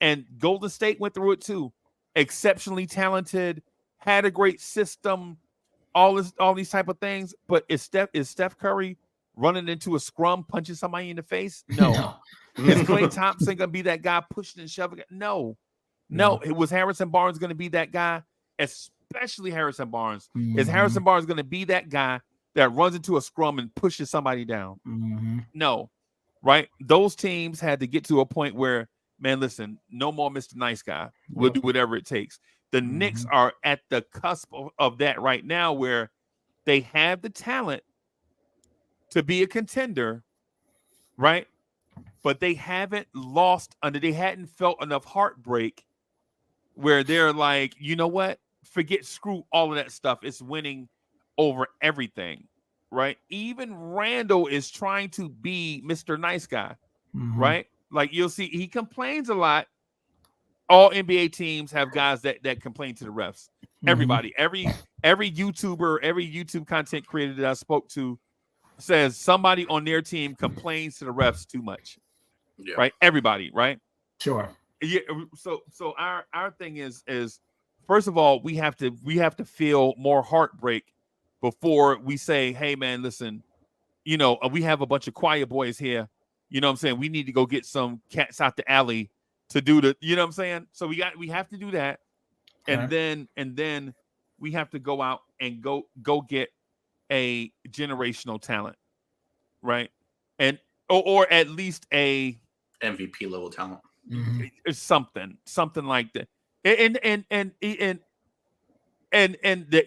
and Golden State went through it too. Exceptionally talented, had a great system, all these type of things. But is Steph Curry running into a scrum, punching somebody in the face? No. Is Klay Thompson gonna be that guy pushing and shoving? No. It was Harrison Barnes gonna be that guy, especially Harrison Barnes. Mm-hmm. Is Harrison Barnes gonna be that guy that runs into a scrum and pushes somebody down? Mm-hmm. No. Right? Those teams had to get to a point where, man, listen, no more Mr. Nice Guy. We'll do whatever it takes. The Knicks are at the cusp of that right now, where they have the talent to be a contender, right? But they haven't they hadn't felt enough heartbreak where they're like, you know what? Screw all of that stuff. It's winning over everything, right? Even Randall is trying to be Mr. Nice Guy, right? Like you'll see, he complains a lot. All NBA teams have guys that complain to the refs. Everybody, every YouTuber, every YouTube content creator that I spoke to says somebody on their team complains to the refs too much. Yeah. Right? Everybody, right? Sure. Yeah. So our thing is first of all, we have to feel more heartbreak before we say, hey man, listen, we have a bunch of quiet boys here. You know what I'm saying? We need to go get some cats out the alley to do you know what I'm saying? So we have to do that. And then we have to go out and go get a generational talent, right? And or at least a MVP level talent. Something like that. And the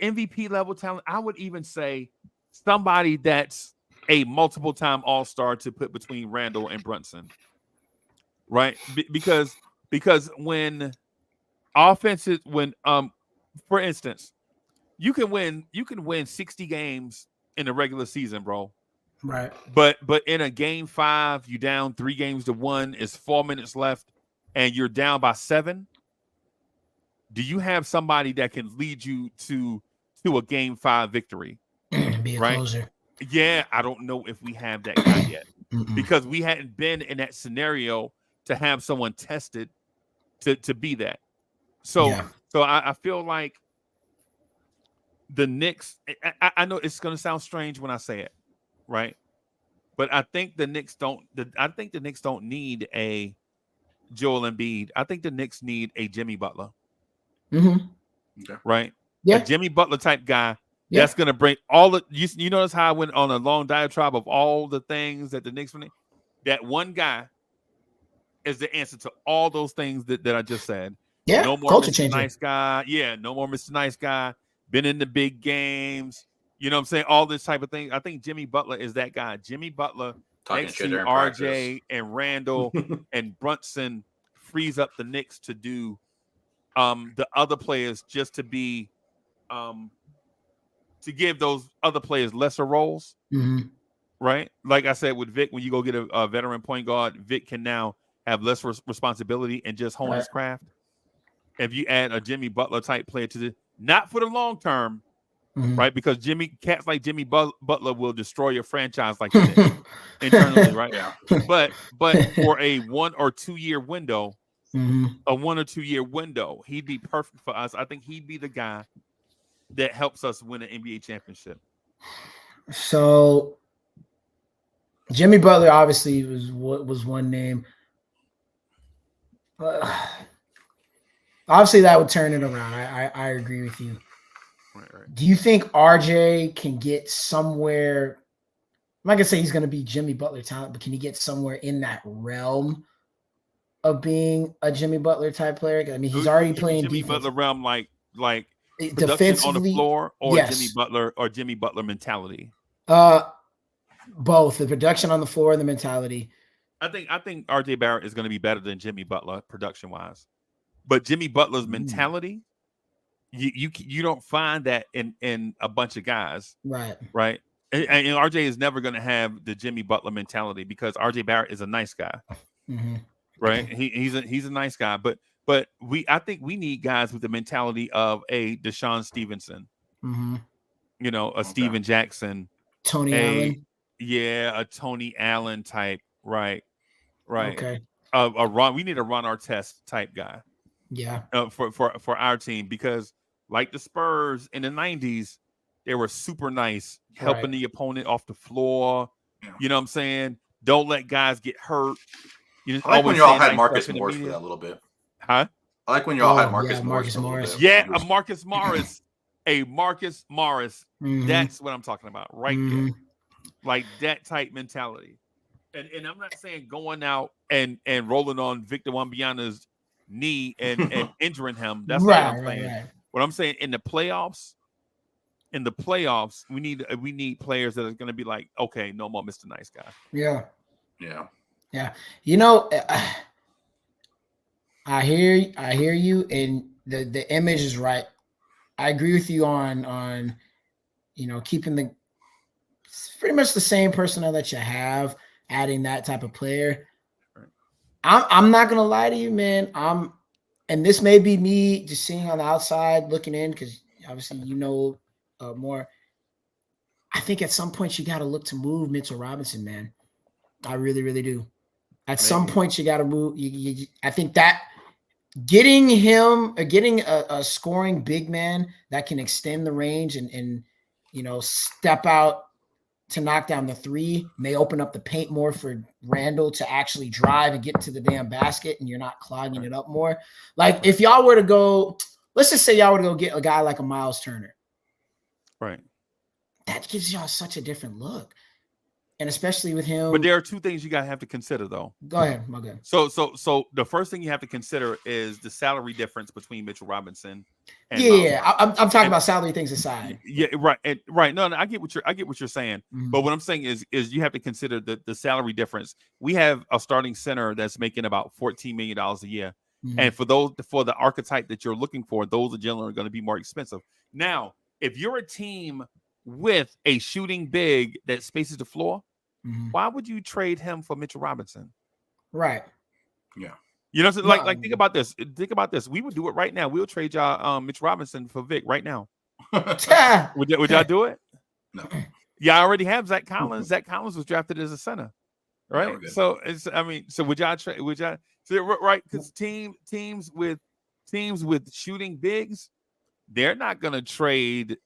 MVP level talent, I would even say somebody that's a multiple time all-star to put between Randall and Brunson. Right? Because when offenses, for instance, you can win 60 games in the regular season, bro. Right. But in a game 5, you down 3-1, it's 4 minutes left, and you're down by 7. Do you have somebody that can lead you to a game 5 victory? Be a closer. Yeah, I don't know if we have that guy yet. Because we hadn't been in that scenario to have someone tested to be that. So I feel like the Knicks, I know it's going to sound strange when I say it, right? But I think the Knicks don't. I think the Knicks don't need a Joel Embiid. I think the Knicks need a Jimmy Butler. Mm-hmm. Right? Yeah. A Jimmy Butler type guy Yeah. that's going to bring all the. You notice how I went on a long diatribe of all the things that the Knicks need? That one guy is the answer to all those things that I just said. Yeah. No more Culture Mr. changer. Nice Guy. Yeah. No more Mr. Nice Guy. Been in the big games. You know what I'm saying? All this type of thing. I think Jimmy Butler is that guy. Jimmy Butler Talking next shit to during RJ and Randall and Brunson frees up the Knicks to do the other players just to be to give those other players lesser roles. Mm-hmm. Right? Like I said with Vic, when you go get a veteran point guard, Vic can now have less responsibility and just hone his craft. If you add a Jimmy Butler type player to the, not for the long term, right? Because cats like Jimmy Butler will destroy your franchise like that internally, right? Yeah. But for a 1 or 2 year window, a 1 or 2 year window, he'd be perfect for us. I think he'd be the guy that helps us win an NBA championship. So Jimmy Butler obviously was one name. Obviously, that would turn it around. I agree with you. Right. Do you think RJ can get somewhere? I'm not gonna say he's gonna be Jimmy Butler talent, but can he get somewhere in that realm of being a Jimmy Butler type player? I mean, he's already playing Jimmy defense. Butler realm, like production defensively on the floor, or yes. Jimmy Butler mentality. Both the production on the floor and the mentality. I think RJ Barrett is going to be better than Jimmy Butler production wise, but Jimmy Butler's mentality, you don't find that in a bunch of guys, right? And RJ is never going to have the Jimmy Butler mentality because RJ Barrett is a nice guy, right? He's a nice guy, but I think we need guys with the mentality of a Deshaun Stevenson, a Steven Jackson, Tony Allen. Yeah, a Tony Allen type, right. Okay. A Ron, we need a Ron Artest type guy. Yeah. For our team, because like the Spurs in the 90s, they were super nice, helping the opponent off the floor. Yeah. You know what I'm saying? Don't let guys get hurt. I like when y'all had Marcus Morris for that little bit. Huh? I like when y'all had Marcus Morris for a little bit. Yeah, a Marcus Morris. A Marcus Morris. That's what I'm talking about right there. Like that type mentality. And I'm not saying going out and rolling on Victor Wembanyama's knee and injuring him. That's not what I'm saying. Right. What I'm saying in the playoffs, we need players that are going to be like, okay, no more Mr. Nice Guy. Yeah. You know, I hear you, and the image is right. I agree with you on keeping pretty much the same personnel that you have, adding that type of player. I'm not gonna lie to you, man. And this may be me just seeing on the outside looking in, because obviously more. I think at some point you got to look to move Mitchell Robinson, man. I really, really do. At some point you got to move. I think that getting a scoring big man that can extend the range and step out to knock down the three may open up the paint more for Randall to actually drive and get to the damn basket, and you're not clogging it up more. Like if y'all were to go, let's just say y'all were to go get a guy like a Miles Turner. Right. That gives y'all such a different look. And especially with him. But there are two things you got to have to consider, though. Go ahead. Okay. So the first thing you have to consider is the salary difference between Mitchell Robinson and I'm talking about salary things aside. Yeah, right. No, I get what you're saying. But what I'm saying is you have to consider the salary difference. We have a starting center that's making about $14 million a year. And for the archetype that you're looking for, those are generally going to be more expensive. Now, if you're a team with a shooting big that spaces the floor, why would you trade him for Mitchell Robinson? Right. Yeah. You know, like think about this. Think about this. We would do it right now. We'll trade y'all Mitch Robinson for Vic right now. Would y'all do it? No. Yeah, I already have Zach Collins. Zach Collins was drafted as a center, right? Yeah, so would y'all trade? Would y'all? So right, because teams with shooting bigs, they're not going to trade.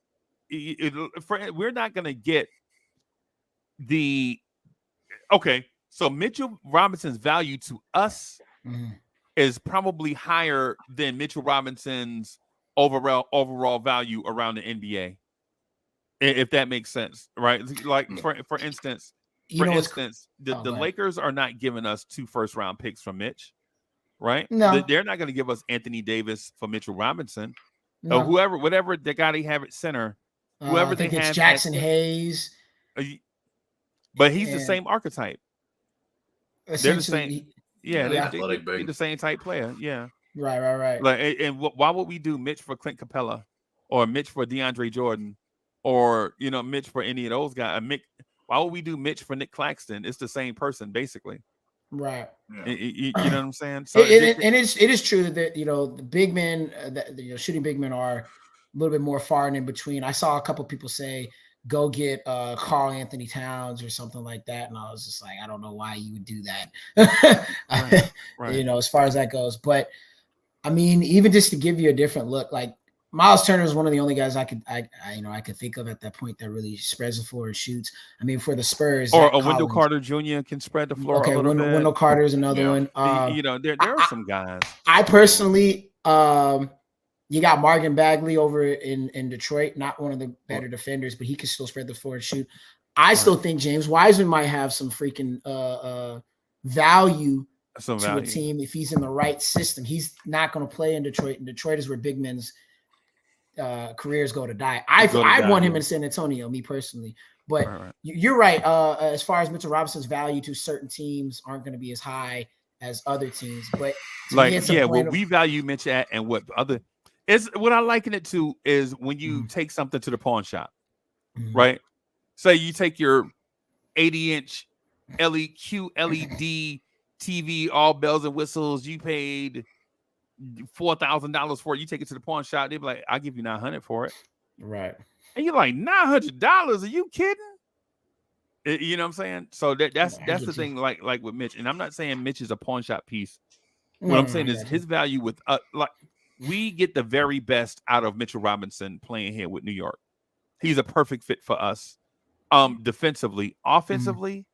We're not going to get Okay, so Mitchell Robinson's value to us is probably higher than Mitchell Robinson's overall value around the NBA. If that makes sense, right? Like for instance, the Lakers are not giving us 2 first-round picks from Mitch, right? No, they're not going to give us Anthony Davis for Mitchell Robinson, no. or whatever the guy they have at center, whoever I think they it's have Jackson Hayes. But he's the same archetype. They're the same. Yeah, they're the same type player. Yeah. Right. Like, and why would we do Mitch for Clint Capella, or Mitch for DeAndre Jordan, or Mitch for any of those guys? Why would we do Mitch for Nick Claxton? It's the same person, basically. Right. Yeah. You know what I'm saying? So it is true that the big men, shooting big men are a little bit more far and in between. I saw a couple people say, go get Karl Anthony Towns or something like that, and I was just like, I don't know why you would do that. Right. As far as that goes. But I mean, even just to give you a different look, like Miles Turner is one of the only guys I could think of at that point that really spreads the floor and shoots. I mean, for the Spurs, or Wendell Carter Jr. can spread the floor. Okay, a little bit. Wendell Carter is another one. There are some guys. I personally, you got Morgan Bagley over in Detroit, not one of the better defenders, but he can still spread the floor and shoot. I still think James Wiseman might have some freaking value to a team if he's in the right system. He's not going to play in Detroit, and Detroit is where big men's careers go to die. I want him in San Antonio, me personally. But you're right. As far as Mitchell Robinson's value to certain teams aren't going to be as high as other teams. But what we value Mitch at, and what other is what I liken it to is when you take something to the pawn shop, right? Say you take your 80-inch LED TV, all bells and whistles. You paid $4,000 for it. You take it to the pawn shop. They be like, "I'll give you $900 for it." Right. And you're like, $900? Are you kidding? You know what I'm saying? So that's the thing. Like with Mitch, and I'm not saying Mitch is a pawn shop piece. What I'm saying is his value with we get the very best out of Mitchell Robinson playing here with New York. He's a perfect fit for us. Defensively, offensively,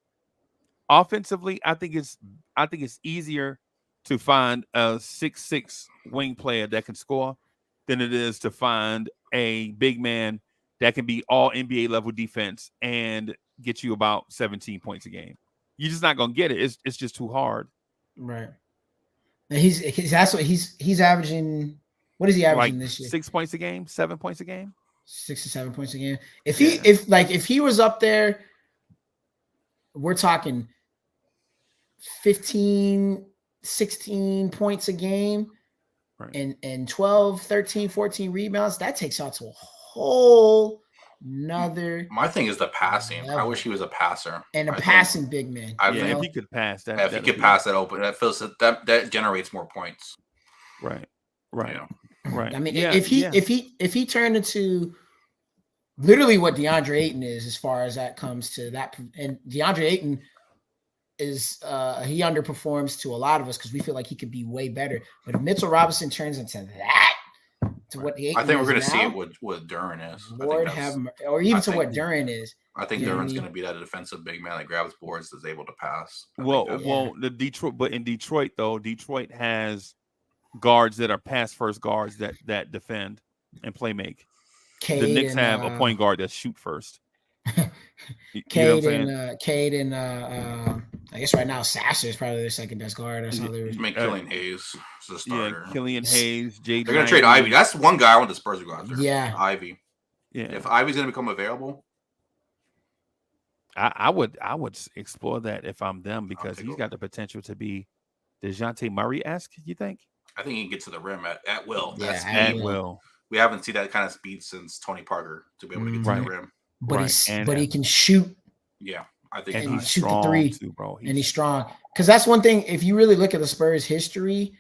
I think it's easier to find a 6'6" wing player that can score than it is to find a big man that can be all NBA level defense and get you about 17 points a game. You're just not gonna get it. It's just too hard. Right. And he's averaging. What is he averaging this year? 6 points a game, 7 points a game. 6 to 7 points a game. If he was up there, we're talking 15, 16 points a game, and 12, 13, 14 rebounds. That takes out to a whole nother. My thing is the passing. Level. I wish he was a passer and passing big man. If he could pass that, if he could pass that open, that feels that generates more points. Right. I mean, if he turned into literally what DeAndre Ayton is, as far as that comes to that, and DeAndre Ayton is he underperforms to a lot of us because we feel like he could be way better. But if Mitchell Robinson turns into that, to what the I think we're going to see it what Duren is. Or even to what Duren is. I think Duren's going to be that defensive big man that grabs boards, is able to pass. In Detroit though, Detroit has guards that are pass first guards that defend and play make. The Knicks have a point guard that shoot first. Cade and I guess right now Sasser is probably their second best guard. That's how they're make Killian Hayes as a starter. Yeah, Killian Hayes, Jay. They're gonna trade Ivy. That's one guy I want the Spurs to go after. Yeah, Ivy. Yeah, if Ivy's gonna become available, I would explore that if I'm them because he's got the potential to be DeJounte Murray-esque. You think? I think he can get to the rim at will. Yeah, at will. We haven't seen that kind of speed since Tony Parker to be able to get to the rim. But he can shoot. Yeah, I think and he shoot the three too, bro. And he's strong. Because that's one thing. If you really look at the Spurs' history,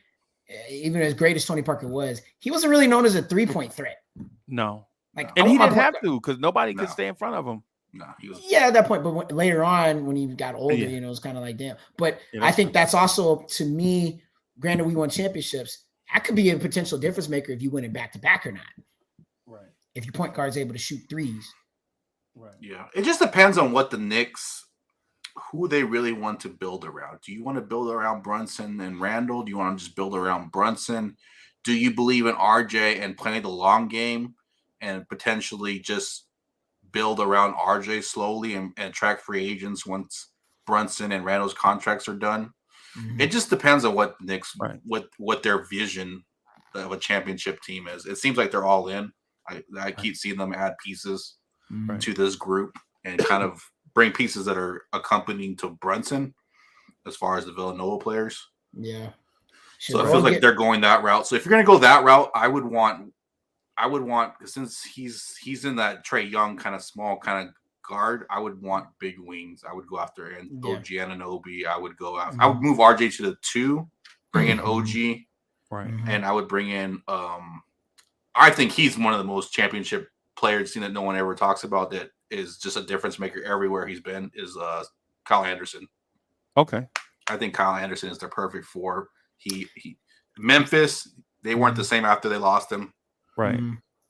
even as great as Tony Parker was, he wasn't really known as a 3-point threat. No, and he didn't have to because nobody could stay in front of him. No, he was. Yeah, at that point. But later on, when he got older, it was kind of like damn. But I think that's also, to me, granted, we won championships. That could be a potential difference maker if you win it back to back or not. Right. If your point guard is able to shoot threes. Right. Yeah. It just depends on what the Knicks, who they really want to build around. Do you want to build around Brunson and Randall? Do you want to just build around Brunson? Do you believe in RJ and play the long game and potentially just build around RJ slowly and track free agents once Brunson and Randall's contracts are done? Mhm. It just depends on what Knicks, Right. what their vision of a championship team is. It seems like they're all in. I keep seeing them add pieces Mhm. to this group and kind of bring pieces that are accompanying to Brunson as far as the Villanova players. Yeah. So it feels like they're going that route. So if you're going to go that route, I would want since he's in that Trae Young kind of small kind of guard, I would want big wings. I would go after OG Anunoby. I would go after. I would move RJ to the 2, bring in OG, Right. and I would bring in. I think he's one of the most championship players seen that no one ever talks about. That is just a difference maker everywhere he's been. Is Kyle Anderson. Okay. I think Kyle Anderson is the perfect 4. He Memphis. They weren't the same after they lost him. Right.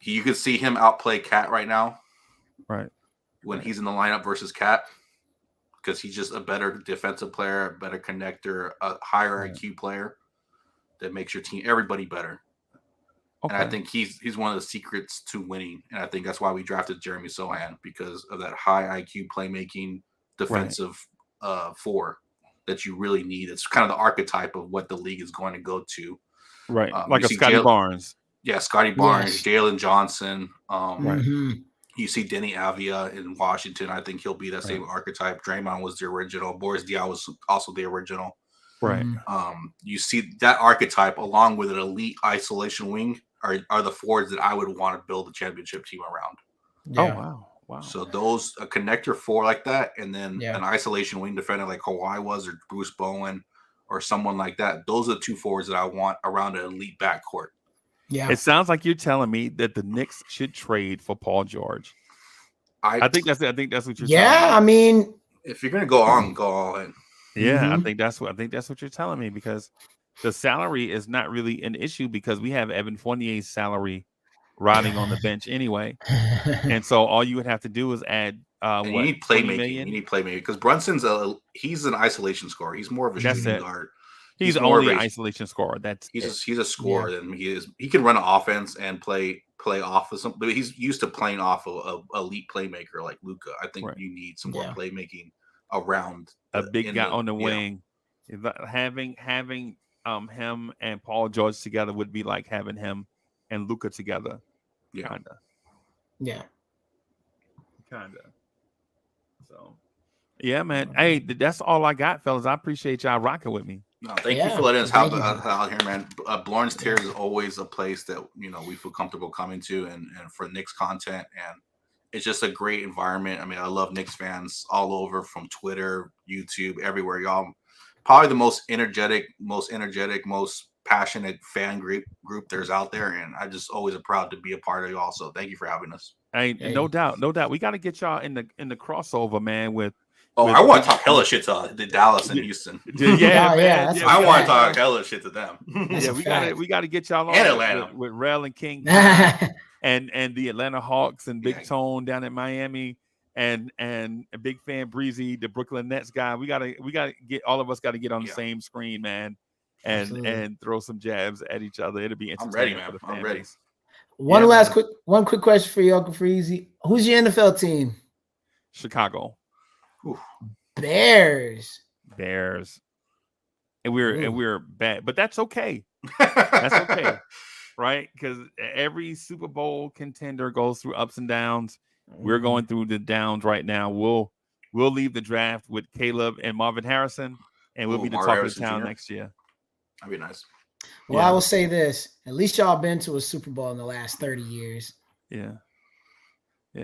You could see him outplay Cat right now. Right. When he's in the lineup versus Cat, because he's just a better defensive player, a better connector, a higher IQ player that makes your team, everybody better. Okay. And I think he's one of the secrets to winning. And I think that's why we drafted Jeremy Sohan, because of that high IQ playmaking defensive 4 that you really need. It's kind of the archetype of what the league is going to go to. Right. Like a Scotty Barnes. Yeah, Scotty Barnes, Jalen Johnson. Right. You see Denny Avia in Washington. I think he'll be that same archetype. Draymond was the original. Boris Diaw was also the original. Right. You see that archetype along with an elite isolation wing are the forwards that I would want to build a championship team around. Yeah. Oh, wow. So those, a connector 4 like that, and then an isolation wing defender like Kawhi was, or Bruce Bowen, or someone like that. Those are the 2 forwards that I want around an elite backcourt. Yeah. It sounds like you're telling me that the Knicks should trade for Paul George. I think that's what you're telling me. Yeah, I mean, if you're gonna go on, go all in. Yeah, I think that's what you're telling me, because the salary is not really an issue, because we have Evan Fournier's salary riding on the bench anyway. And so all you would have to do is add you need playmaking. You need playmaking, because Brunson's he's an isolation scorer. He's more of a shooting guard. He's only an isolation scorer. He's a scorer than he is. He can run an offense and play off of something. But he's used to playing off of a elite playmaker like Luka. I think you need some more playmaking around a big guy on the wing. Having him and Paul George together would be like having him and Luka together. Kinda. Yeah. Kinda. So yeah, man. Hey, that's all I got, fellas. I appreciate y'all rocking with me. No, thank you for letting us help out here, man. Blorange Tears is always a place that we feel comfortable coming to, and for Knicks content, and it's just a great environment. I mean, I love Knicks fans all over, from Twitter, YouTube, everywhere. Y'all probably the most energetic, most passionate fan group there's out there, and I just always am proud to be a part of y'all. So thank you for having us. Hey, no doubt. We got to get y'all in the crossover, man. I want to talk hella shit to the Dallas and Houston. I want to talk hella shit to them. We got to get y'all on, and Atlanta with Rel and King and the Atlanta Hawks and Big Tone down in Miami, and a big fan Breezy, the Brooklyn Nets guy. We gotta get, all of us got to get on the same screen, man, and throw some jabs at each other. It'll be interesting. I'm ready, man. I'm ready. One quick question for you, Uncle Freezie. Who's your NFL team? Chicago. Oof. Bears. And we're bad, but that's okay. That's okay, right? Because every Super Bowl contender goes through ups and downs. We're going through the downs right now. We'll leave the draft with Caleb and Marvin Harrison, and we'll be the top of the town next year. That'd be nice. Well, I will say this: at least y'all been to a Super Bowl in the last 30 years. Yeah.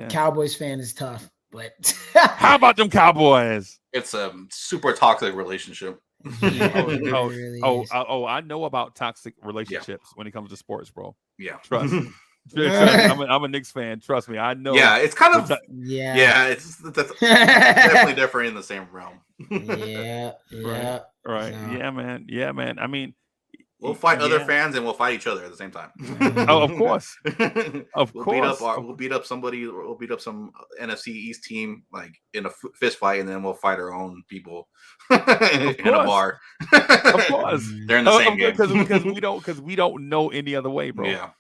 Cowboys fan is tough. But how about them Cowboys? It's a super toxic relationship. I know about toxic relationships when it comes to sports, bro. Yeah, trust me. I'm a Knicks fan. Trust me, I know. Yeah, it's kind of it's definitely different in the same realm. Yeah. Right. No. Yeah, man. I mean, We'll fight other fans and we'll fight each other at the same time. Oh, of course. We'll beat up somebody. Or we'll beat up some NFC East team like in a fist fight, and then we'll fight our own people in a bar. Of course, they're in the same game because we don't know any other way, bro. Yeah,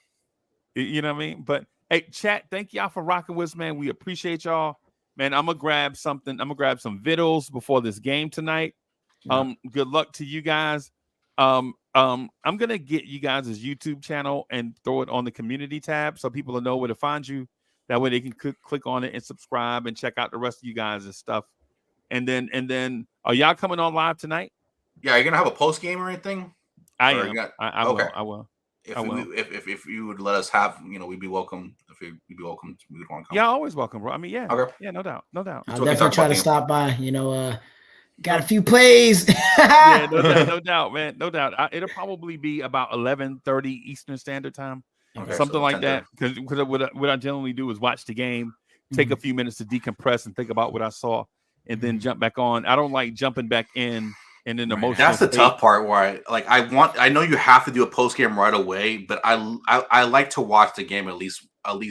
you know what I mean. But hey, chat, thank y'all for rocking with us, man. We appreciate y'all, man. I'm gonna grab something. I'm gonna grab some vittles before this game tonight. Yeah. Good luck to you guys. I'm gonna get you guys' YouTube channel and throw it on the community tab so people will know where to find you. That way they can click on it and subscribe and check out the rest of you guys and stuff. And then are y'all coming on live tonight? Yeah, are you gonna have a post game or anything? I am. I will. If you would let us have, we'd be welcome. If you'd be welcome, we would want to come. Yeah, always welcome, bro. I mean, yeah, okay. Yeah, no doubt. I'll definitely try to stop by. Got a few plays. Yeah, no doubt, man. No doubt. It'll probably be about 11:30 Eastern Standard Time, something like that. Because what I generally do is watch the game, take a few minutes to decompress and think about what I saw, and then jump back on. I don't like jumping back in and then emotional. That's the tough part. Where I know you have to do a post game right away, but I like to watch the game at least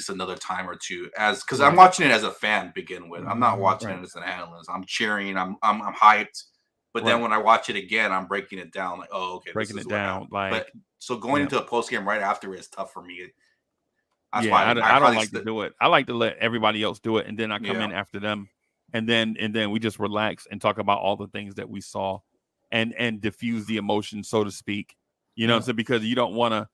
another time or two, because I'm watching it as a fan to begin with. I'm not watching it as an analyst. I'm cheering. I'm hyped. But then when I watch it again, I'm breaking it down. Like, oh, okay, breaking it down. So going into a post game right after is tough for me. That's why I don't like to do it. I like to let everybody else do it, and then I come in after them, and then we just relax and talk about all the things that we saw, and diffuse the emotion, so to speak. So because you don't want to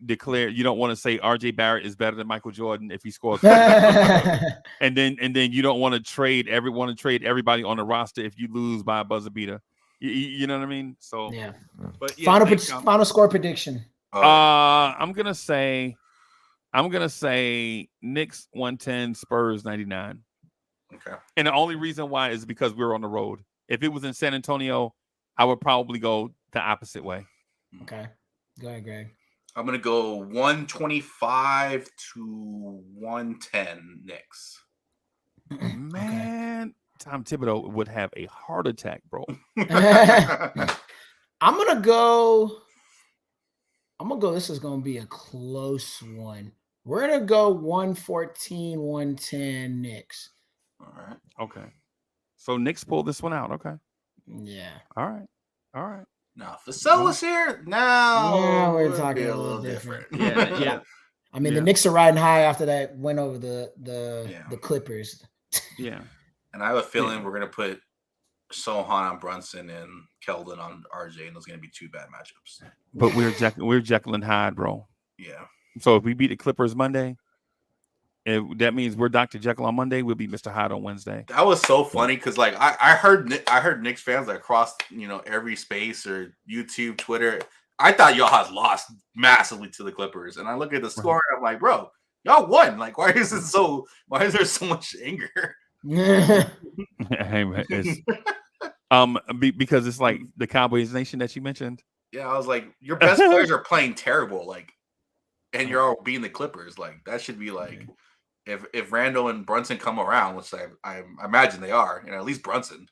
declare, you don't want to say RJ Barrett is better than Michael Jordan if he scores. and then you don't want to trade everybody on the roster if you lose by a buzzer beater. You know what I mean? So yeah. But yeah, final score prediction. I'm gonna say Knicks 110, Spurs 99. Okay. And the only reason why is because we're on the road. If it was in San Antonio, I would probably go the opposite way. Okay. Go ahead, Greg. I'm going to go 125 to 110 Knicks. Man, Tom Thibodeau would have a heart attack, bro. I'm going to go. This is going to be a close one. We're going to go 114, 110 Knicks. All right. Okay. So Knicks pull this one out. Okay. Yeah. All right. Now, if Vassell here, now we're talking a little different. Yeah. I mean, the Knicks are riding high after that win over the Clippers. Yeah. And I have a feeling we're going to put Sohan on Brunson and Keldon on RJ, and those are going to be two bad matchups. But we're Jekyll and Hyde, bro. Yeah. So if we beat the Clippers Monday, that means we're Dr. Jekyll on Monday. We'll be Mr. Hyde on Wednesday. That was so funny because, I heard Knicks fans across every space or YouTube, Twitter. I thought y'all had lost massively to the Clippers, and I look at the score and I'm like, bro, y'all won. Like, why is there so much anger? Hey, man, because it's like the Cowboys Nation that you mentioned. Yeah, I was like, your best players are playing terrible, and you're all beating the Clippers. Like, that should be like. If Randall and Brunson come around, which I imagine they are, at least Brunson,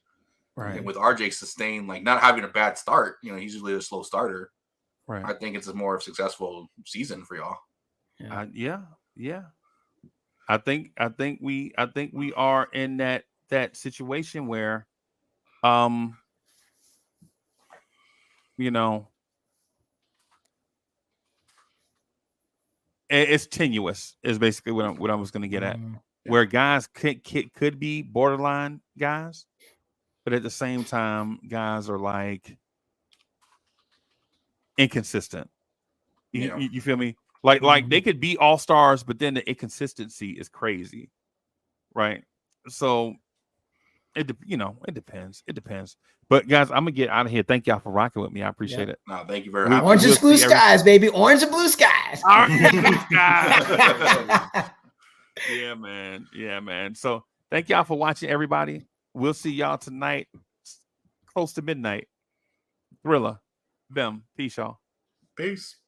right? And with RJ sustained, not having a bad start, he's usually a slow starter, right? I think it's a more successful season for y'all. Yeah. I think we are in that situation where, it's tenuous is basically what I was going to get at, where guys could be borderline guys, but at the same time, guys are like inconsistent. You feel me? Like they could be all stars, but then the inconsistency is crazy, right? So it depends. It depends. But guys, I'm gonna get out of here. Thank y'all for rocking with me. I appreciate it. No, thank you very much. Orange and blue skies, baby. Orange and blue skies. Orange and blue skies. Yeah, man. So thank y'all for watching, everybody. We'll see y'all tonight, close to midnight. Thriller. Bim. Peace, y'all. Peace.